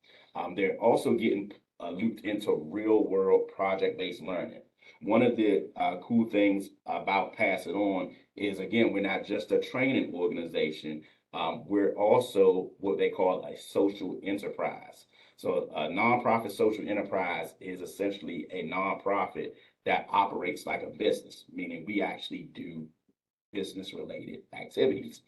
They're also getting looped into real world project-based learning. One of the cool things about Pass It On is, again, we're not just a training organization. We're also what they call a social enterprise. So a nonprofit social enterprise is essentially a nonprofit that operates like a business, meaning we actually do business related activities,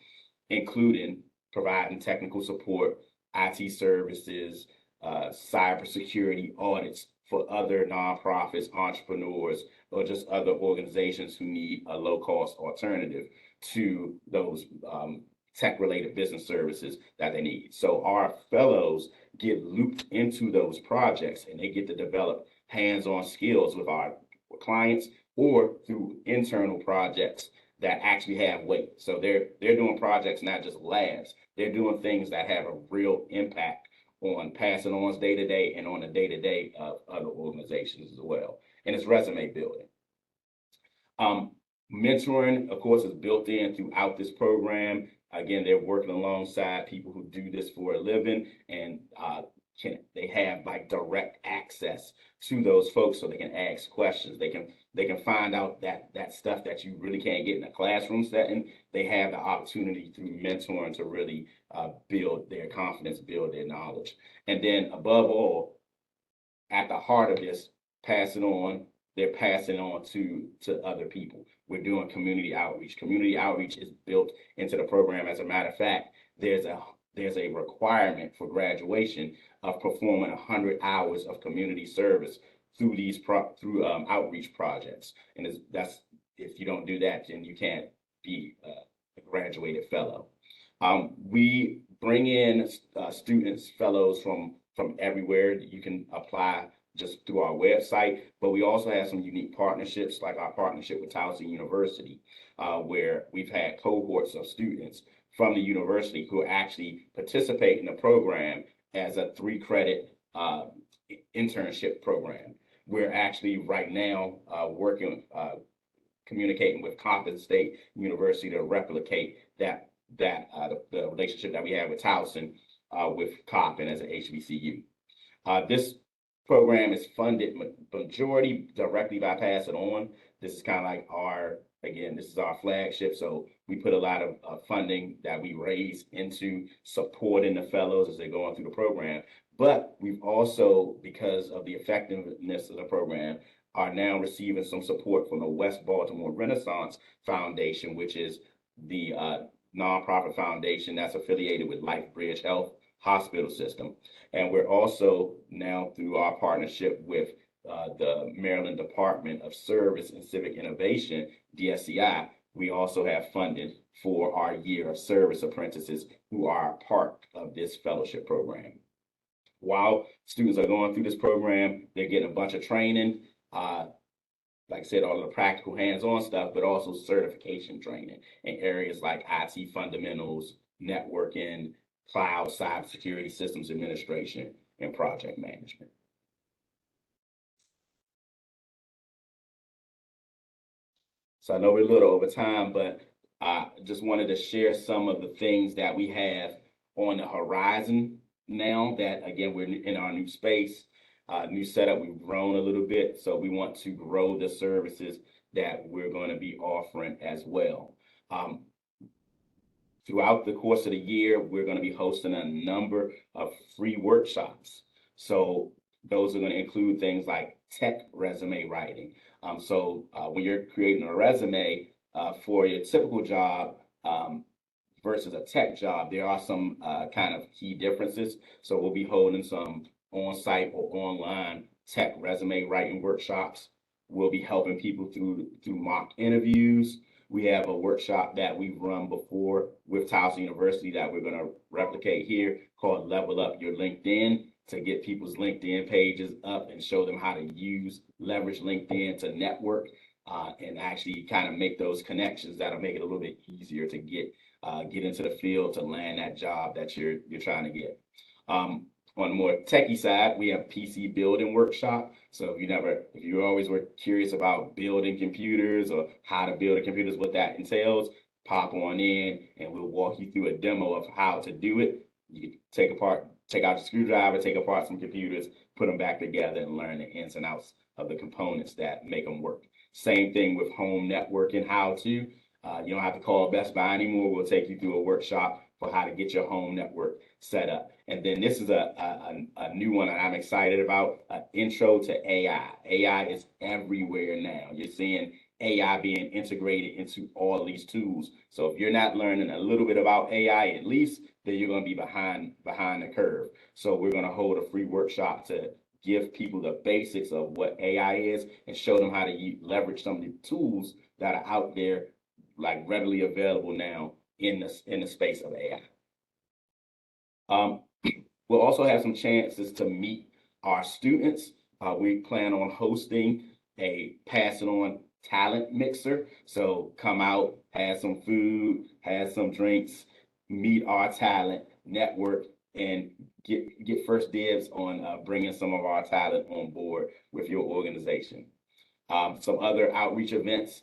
including providing technical support, IT services, cybersecurity audits for other nonprofits, entrepreneurs, or just other organizations who need a low cost alternative to those tech-related business services that they need. So our fellows get looped into those projects, and they get to develop hands-on skills with our clients or through internal projects that actually have weight. So they're doing projects, not just labs. They're doing things that have a real impact on Pass It On's day-to-day and on the day-to-day of other organizations as well. And it's resume building. Mentoring, of course, is built in throughout this program. Again, they're working alongside people who do this for a living, and they have like direct access to those folks, so they can ask questions. They can find out that stuff that you really can't get in a classroom setting. They have the opportunity through mentoring to really build their confidence, build their knowledge. And then above all, at the heart of this, Pass It On, they're passing on to other people. We're doing community outreach. Community outreach is built into the program. As a matter of fact, there's a requirement for graduation of performing 100 hours of community service through these outreach projects. And that's, if you don't do that, then you can't be a graduated fellow. We bring in students, fellows from everywhere. You can apply just through our website, but we also have some unique partnerships, like our partnership with Towson University, where we've had cohorts of students from the university who actually participate in the program as a 3-credit internship program. We're actually right now working, communicating with Coppin State University to replicate the relationship that we have with Towson with Coppin as an HBCU. This program is funded majority directly by Pass It On. This is kind of like this is our flagship. So we put a lot of funding that we raise into supporting the fellows as they're going through the program. But we've also, because of the effectiveness of the program, are now receiving some support from the West Baltimore Renaissance Foundation, which is the nonprofit foundation that's affiliated with LifeBridge Health Hospital System. And we're also now, through our partnership with the Maryland Department of Service and Civic Innovation, DSCI, we also have funding for our year of service apprentices who are part of this fellowship program. While students are going through this program, they're getting a bunch of training, like I said, all of the practical hands-on stuff, but also certification training in areas like IT fundamentals, networking, cloud, cybersecurity, systems administration, and project management. So I know we're a little over time, but I just wanted to share some of the things that we have on the horizon now that, again, we're in our new space, new setup. We've grown a little bit, so we want to grow the services that we're going to be offering as well. Throughout the course of the year, we're going to be hosting a number of free workshops. So those are going to include things like tech resume writing. When you're creating a resume for your typical job versus a tech job, there are some kind of key differences. So we'll be holding some on-site or online tech resume writing workshops. We'll be helping people through mock interviews. We have a workshop that we've run before with Towson University that we're going to replicate here called Level Up Your LinkedIn, to get people's LinkedIn pages up and show them how to leverage LinkedIn to network and actually kind of make those connections that'll make it a little bit easier to get into the field to land that job that you're trying to get. On the more techie side, we have PC building workshop. So if you always were curious about building computers or how to build computers, what that entails, pop on in and we'll walk you through a demo of how to do it. You can take out your screwdriver, take apart some computers, put them back together and learn the ins and outs of the components that make them work. Same thing with home networking, how to. You don't have to call Best Buy anymore. We'll take you through a workshop for how to get your home network set up. And then this is a new one that I'm excited about, an intro to AI. AI is everywhere now. You're seeing AI being integrated into all these tools. So if you're not learning a little bit about AI at least, then you're going to be behind the curve. So we're going to hold a free workshop to give people the basics of what AI is and show them how to leverage some of the tools that are out there, like readily available now in the space of AI. We'll also have some chances to meet our students. We plan on hosting a Pass It On talent mixer. So come out, have some food, have some drinks, meet our talent, network, and get first dibs on bringing some of our talent on board with your organization. Some other outreach events.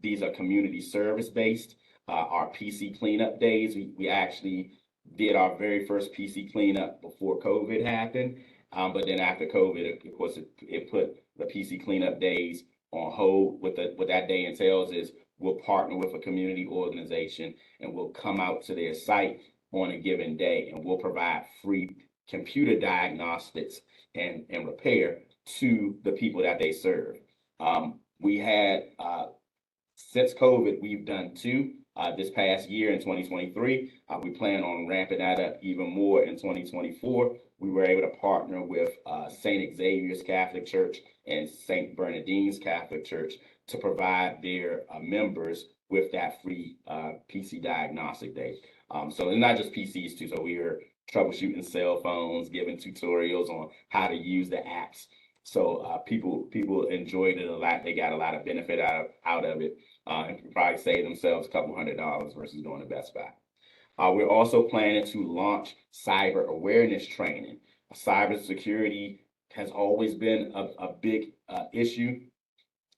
These are community service based. Our PC cleanup days, we actually did our very first PC cleanup before COVID happened. But then after COVID, of course, it put the PC cleanup days on hold. What that day entails is we'll partner with a community organization and we'll come out to their site on a given day and we'll provide free computer diagnostics and repair to the people that they serve. We had, since COVID, we've done two. This past year in 2023, we plan on ramping that up even more in 2024. We were able to partner with St. Xavier's Catholic Church and St. Bernardine's Catholic Church to provide their members with that free PC diagnostic day. So it's not just PCs too. So we are troubleshooting cell phones, giving tutorials on how to use the apps. So people enjoyed it a lot. They got a lot of benefit out of it. And could probably save themselves a couple $100 versus going to Best Buy. We're also planning to launch cyber awareness training. Cybersecurity has always been a big issue,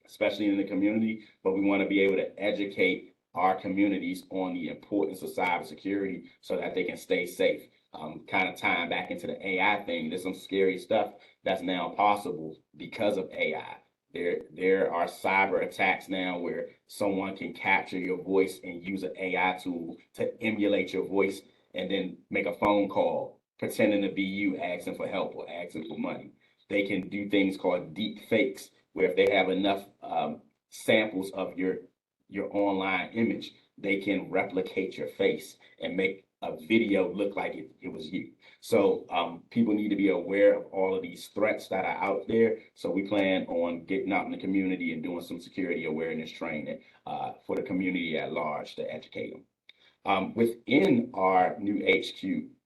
especially in the community, but we want to be able to educate our communities on the importance of cybersecurity so that they can stay safe. Kind of tying back into the AI thing, there's some scary stuff that's now possible because of AI. There are cyber attacks now where someone can capture your voice and use an AI tool to emulate your voice and then make a phone call pretending to be you asking for help or asking for money. They can do things called deep fakes, where if they have enough samples of your online image, they can replicate your face and make a video look like it was you. So people need to be aware of all of these threats that are out there. So we plan on getting out in the community and doing some security awareness training for the community at large to educate them. Within our new HQ,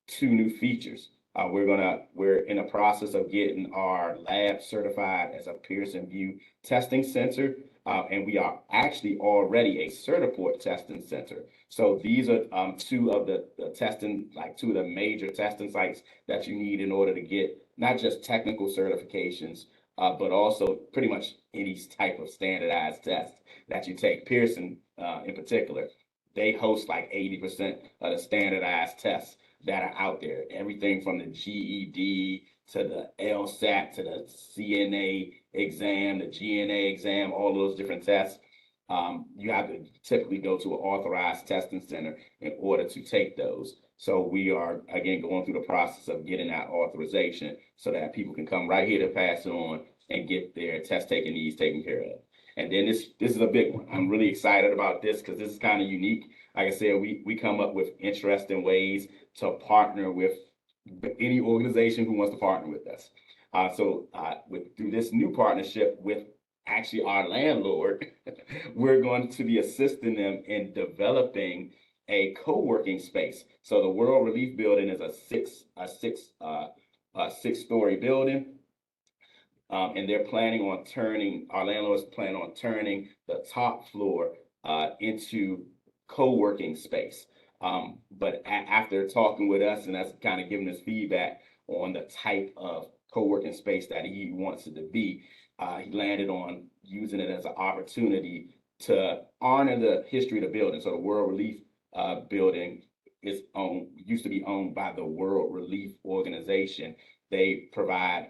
2 new features. We're in the process of getting our lab certified as a Pearson VUE testing center. And we are actually already a Certiport testing center. So these are 2 of the testing, like 2 of the major testing sites that you need in order to get not just technical certifications, but also pretty much any type of standardized test that you take. Pearson in particular, they host like 80% of the standardized tests that are out there. Everything from the GED to the LSAT to the CNA exam, the GNA exam, all those different tests. you have to typically go to an authorized testing center in order to take those. So we are, again, going through the process of getting that authorization so that people can come right here to Pass It On and get their test taking needs taken care of. And then this is a big one. I'm really excited about this because this is kind of unique. Like I said, we come up with interesting ways to partner with any organization who wants to partner with us. Through this new partnership with actually our landlord, we're going to be assisting them in developing a co-working space. So the World Relief Building is a six-story building. And they're planning on our landlords plan on turning the top floor into co-working space. But after talking with us, and that's kind of giving us feedback on the type of co-working space that he wants it to be, he landed on using it as an opportunity to honor the history of the building. So the World Relief Building used to be owned by the World Relief Organization. They provide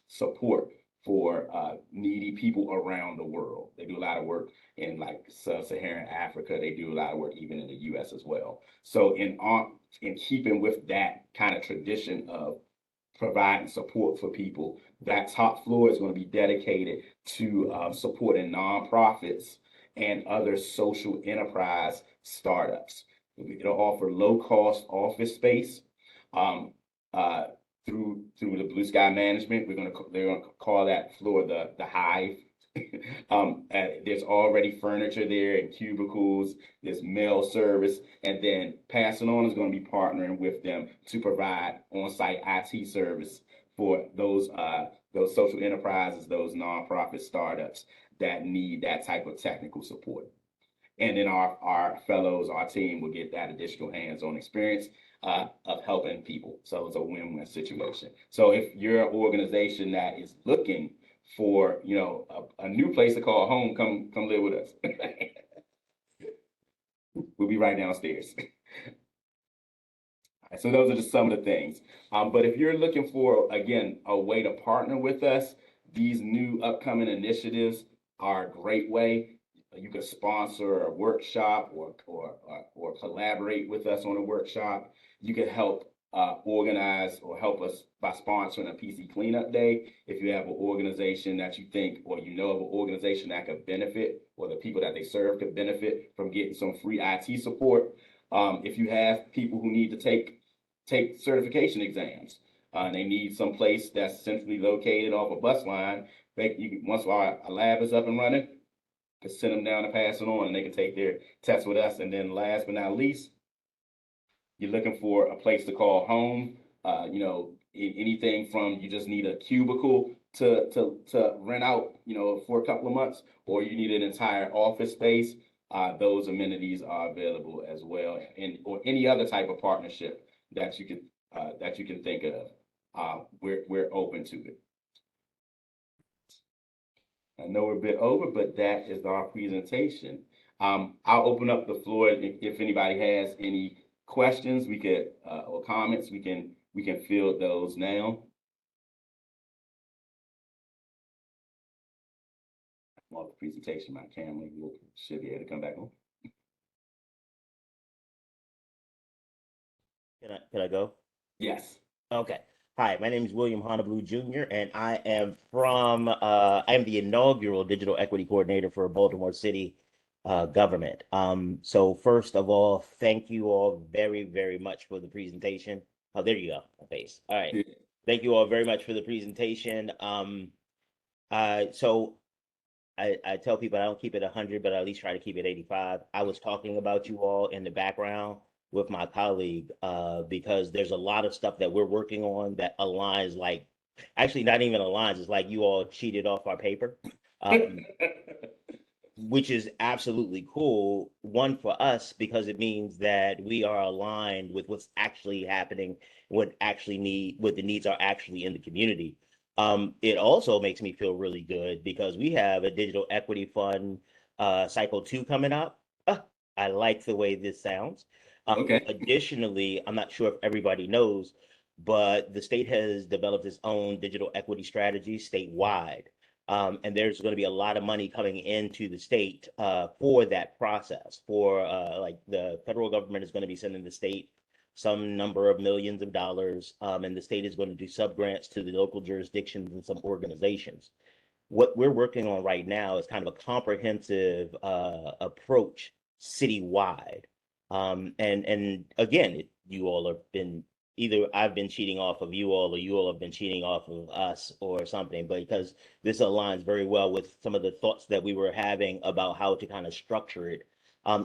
support for needy people around the world. They do a lot of work in like sub-Saharan Africa. They do a lot of work even in the US as well. So in keeping with that kind of tradition of providing support for people, that top floor is going to be dedicated to supporting nonprofits and other social enterprise startups. It'll offer low-cost office space through the Blue Sky Management. They're gonna call that floor the Hive. There's already furniture there and cubicles. There's mail service, and then Pass It On is going to be partnering with them to provide on-site IT service for those social enterprises, those nonprofit startups that need that type of technical support. And then our fellows, our team will get that additional hands-on experience of helping people. So it's a win-win situation. So if you're an organization that is looking for, a new place to call home, come live with us. We'll be right downstairs. So those are just some of the things. But if you're looking for, again, a way to partner with us, these new upcoming initiatives are a great way. You could sponsor a workshop or collaborate with us on a workshop. You could help organize or help us by sponsoring a PC cleanup day. If you have an organization that you think, or you know of an organization that could benefit, or the people that they serve could benefit from getting some free IT support. If you have people who need to take certification exams, and they need some place that's centrally located off a bus line, once our lab is up and running, to send them down to Pass It On, and they can take their test with us. And then last but not least, you're looking for a place to call home. Anything from you just need a cubicle to rent out, for a couple of months, or you need an entire office space. Those amenities are available as well, or any other type of partnership that you can think of. We're open to it. I know we're a bit over, but that is our presentation. I'll open up the floor if anybody has any questions. Or comments. We can field those now. I'm off the presentation. My camera should be able to come back on. Can I go? Yes. Okay. Hi, my name is William Honolulu Jr., and I am I am the inaugural Digital Equity Coordinator for Baltimore City government. So first of all, thank you all very, very much for the presentation. Oh, there you go, my face. All right. Yeah. Thank you all very much for the presentation. So I tell people I don't keep it 100, but I at least try to keep it 85. I was talking about you all in the background with my colleague because there's a lot of stuff that we're working on that aligns, like actually not even aligns. It's like you all cheated off our paper, which is absolutely cool. One, for us, because it means that we are aligned with what's actually happening, what the needs are actually in the community. It also makes me feel really good because we have a digital equity fund cycle 2 coming up. I like the way this sounds. Okay. Additionally, I'm not sure if everybody knows, but the state has developed its own digital equity strategy statewide. And there's going to be a lot of money coming into the state for that process. For like the federal government is going to be sending the state some number of millions of dollars, and the state is going to do sub grants to the local jurisdictions and some organizations. What we're working on right now is kind of a comprehensive approach citywide. And again, you all have been either I've been cheating off of you all or you all have been cheating off of us or something, but because this aligns very well with some of the thoughts that we were having about how to kind of structure it,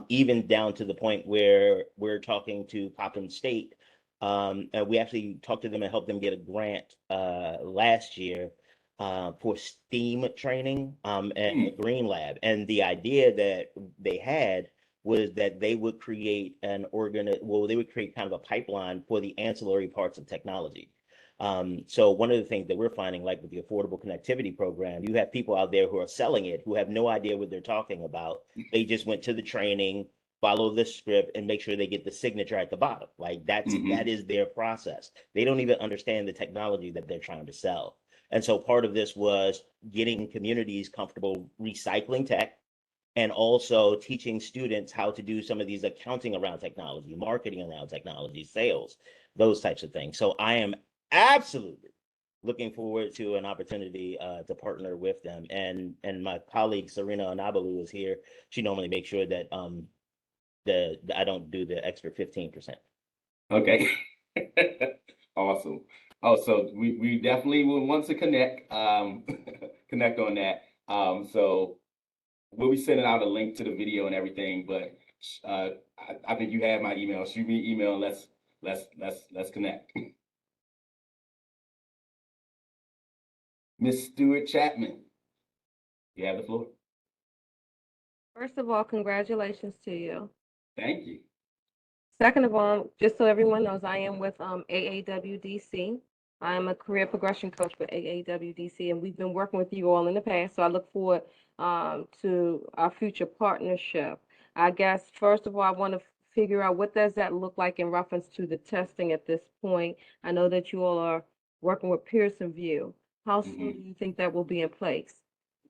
even down to the point where we're talking to Coppin State. And we actually talked to them and helped them get a grant last year for STEAM training and Green Lab. And the idea that they had was that they would create they would create kind of a pipeline for the ancillary parts of technology. So one of the things that we're finding, like with the Affordable Connectivity Program, you have people out there who are selling it, who have no idea what they're talking about. They just went to the training, follow the script, and make sure they get the signature at the bottom. Like that is their process. They don't even understand the technology that they're trying to sell. And so part of this was getting communities comfortable recycling tech, and also teaching students how to do some of these accounting around technology, marketing around technology, sales, those types of things. So I am absolutely looking forward to an opportunity to partner with them. And my colleague Serena Onabalu is here. She normally makes sure that I don't do the extra 15%. Okay. Awesome. Oh, so we definitely will want to connect connect on that. So we'll be sending out a link to the video and everything, but I think you have my email. Shoot me an email. Let's connect. Miss Stewart Chapman, you have the floor. First of all, congratulations to you. Thank you. Second of all, just so everyone knows, I am with AAWDC. I'm a career progression coach for AAWDC, and we've been working with you all in the past, so I look forward to our future partnership. I guess, first of all, I want to figure out what does that look like in reference to the testing at this point. I know that you all are working with Pearson VUE. How soon do you think that will be in place?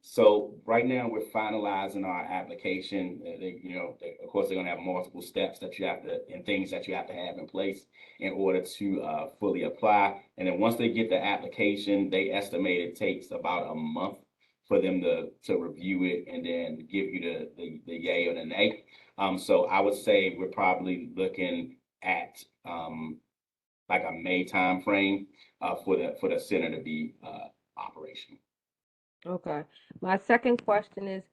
So right now we're finalizing our application. Of course, they're going to have multiple steps that you have to and things that you have to have in place in order to fully apply. And then once they get the application, they estimate it takes about a month for them to review it and then give you the yay or the nay. So I would say we're probably looking at like a May time frame for the center to be operational. Okay. My second question is,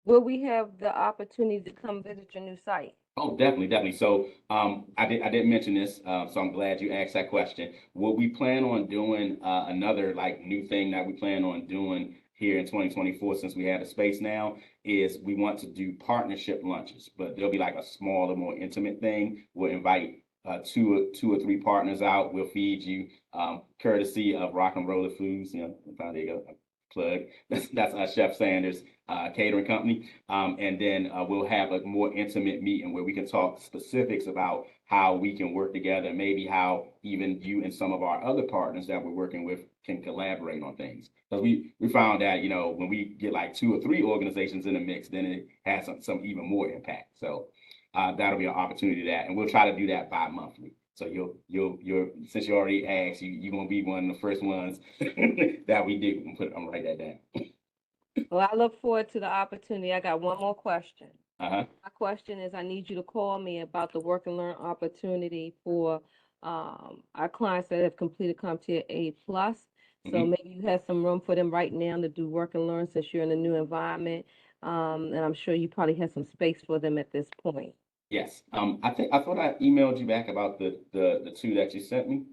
will we have the opportunity to come visit your new site? Oh, definitely. So I didn't mention this, so I'm glad you asked that question. What we plan on doing, another like new thing that we plan on doing here in 2024, since we have a space now, is we want to do partnership lunches, but there'll be like a smaller, more intimate thing. We'll invite two or three partners out. We'll feed you, courtesy of Rock and Roller Foods. There you go. Plug. That's Chef Sanders catering company. And then we'll have a more intimate meeting where we can talk specifics about how we can work together, maybe how even you and some of our other partners that we're working with can collaborate on things. Because we found that, when we get like 2 or 3 organizations in the mix, then it has some even more impact. So that'll be an opportunity to that. And we'll try to do that bi-monthly. So you're since you already asked, you're gonna be one of the first ones that we do. I'm gonna write that down. Well, I look forward to the opportunity. I got one more question. Uh-huh. My question is, I need you to call me about the work and learn opportunity for our clients that have completed CompTIA A+. So maybe you have some room for them right now to do work and learn since you're in a new environment. And I'm sure you probably have some space for them at this point. Yes. I thought I emailed you back about the 2 that you sent me.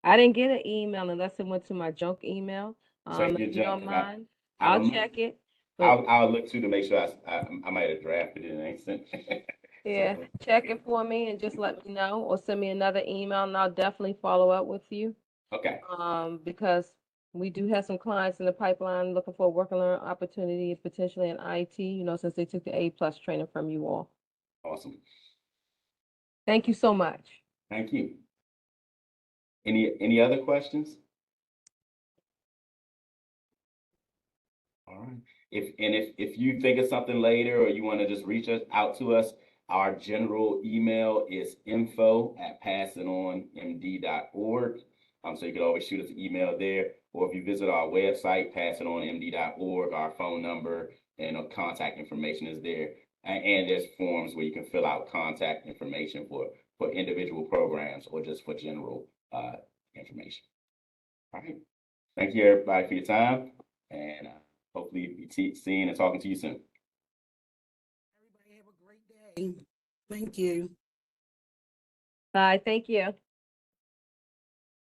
I didn't get an email unless it went to my junk email. Check your If you don't junk. mind, I I'll don't know. check it. I'll look too to make sure I might have drafted it and ain't sent. Yeah, check it for me and just let me know, or send me another email, and I'll definitely follow up with you. Okay. Because we do have some clients in the pipeline looking for a work and learn opportunity, potentially in IT, since they took the A+ training from you all. Awesome. Thank you so much. Thank you. Any other questions? All right. If you think of something later or you want to just reach us out to us, our general email is info@passitonmd.org. So you can always shoot us an email there, or if you visit our website, passitonmd.org, our phone number and contact information is there. And there's forms where you can fill out contact information for individual programs or just for general information. All right. Thank you, everybody, for your time, and hopefully be seeing and talking to you soon. Everybody have a great day. Thank you. Bye, thank you.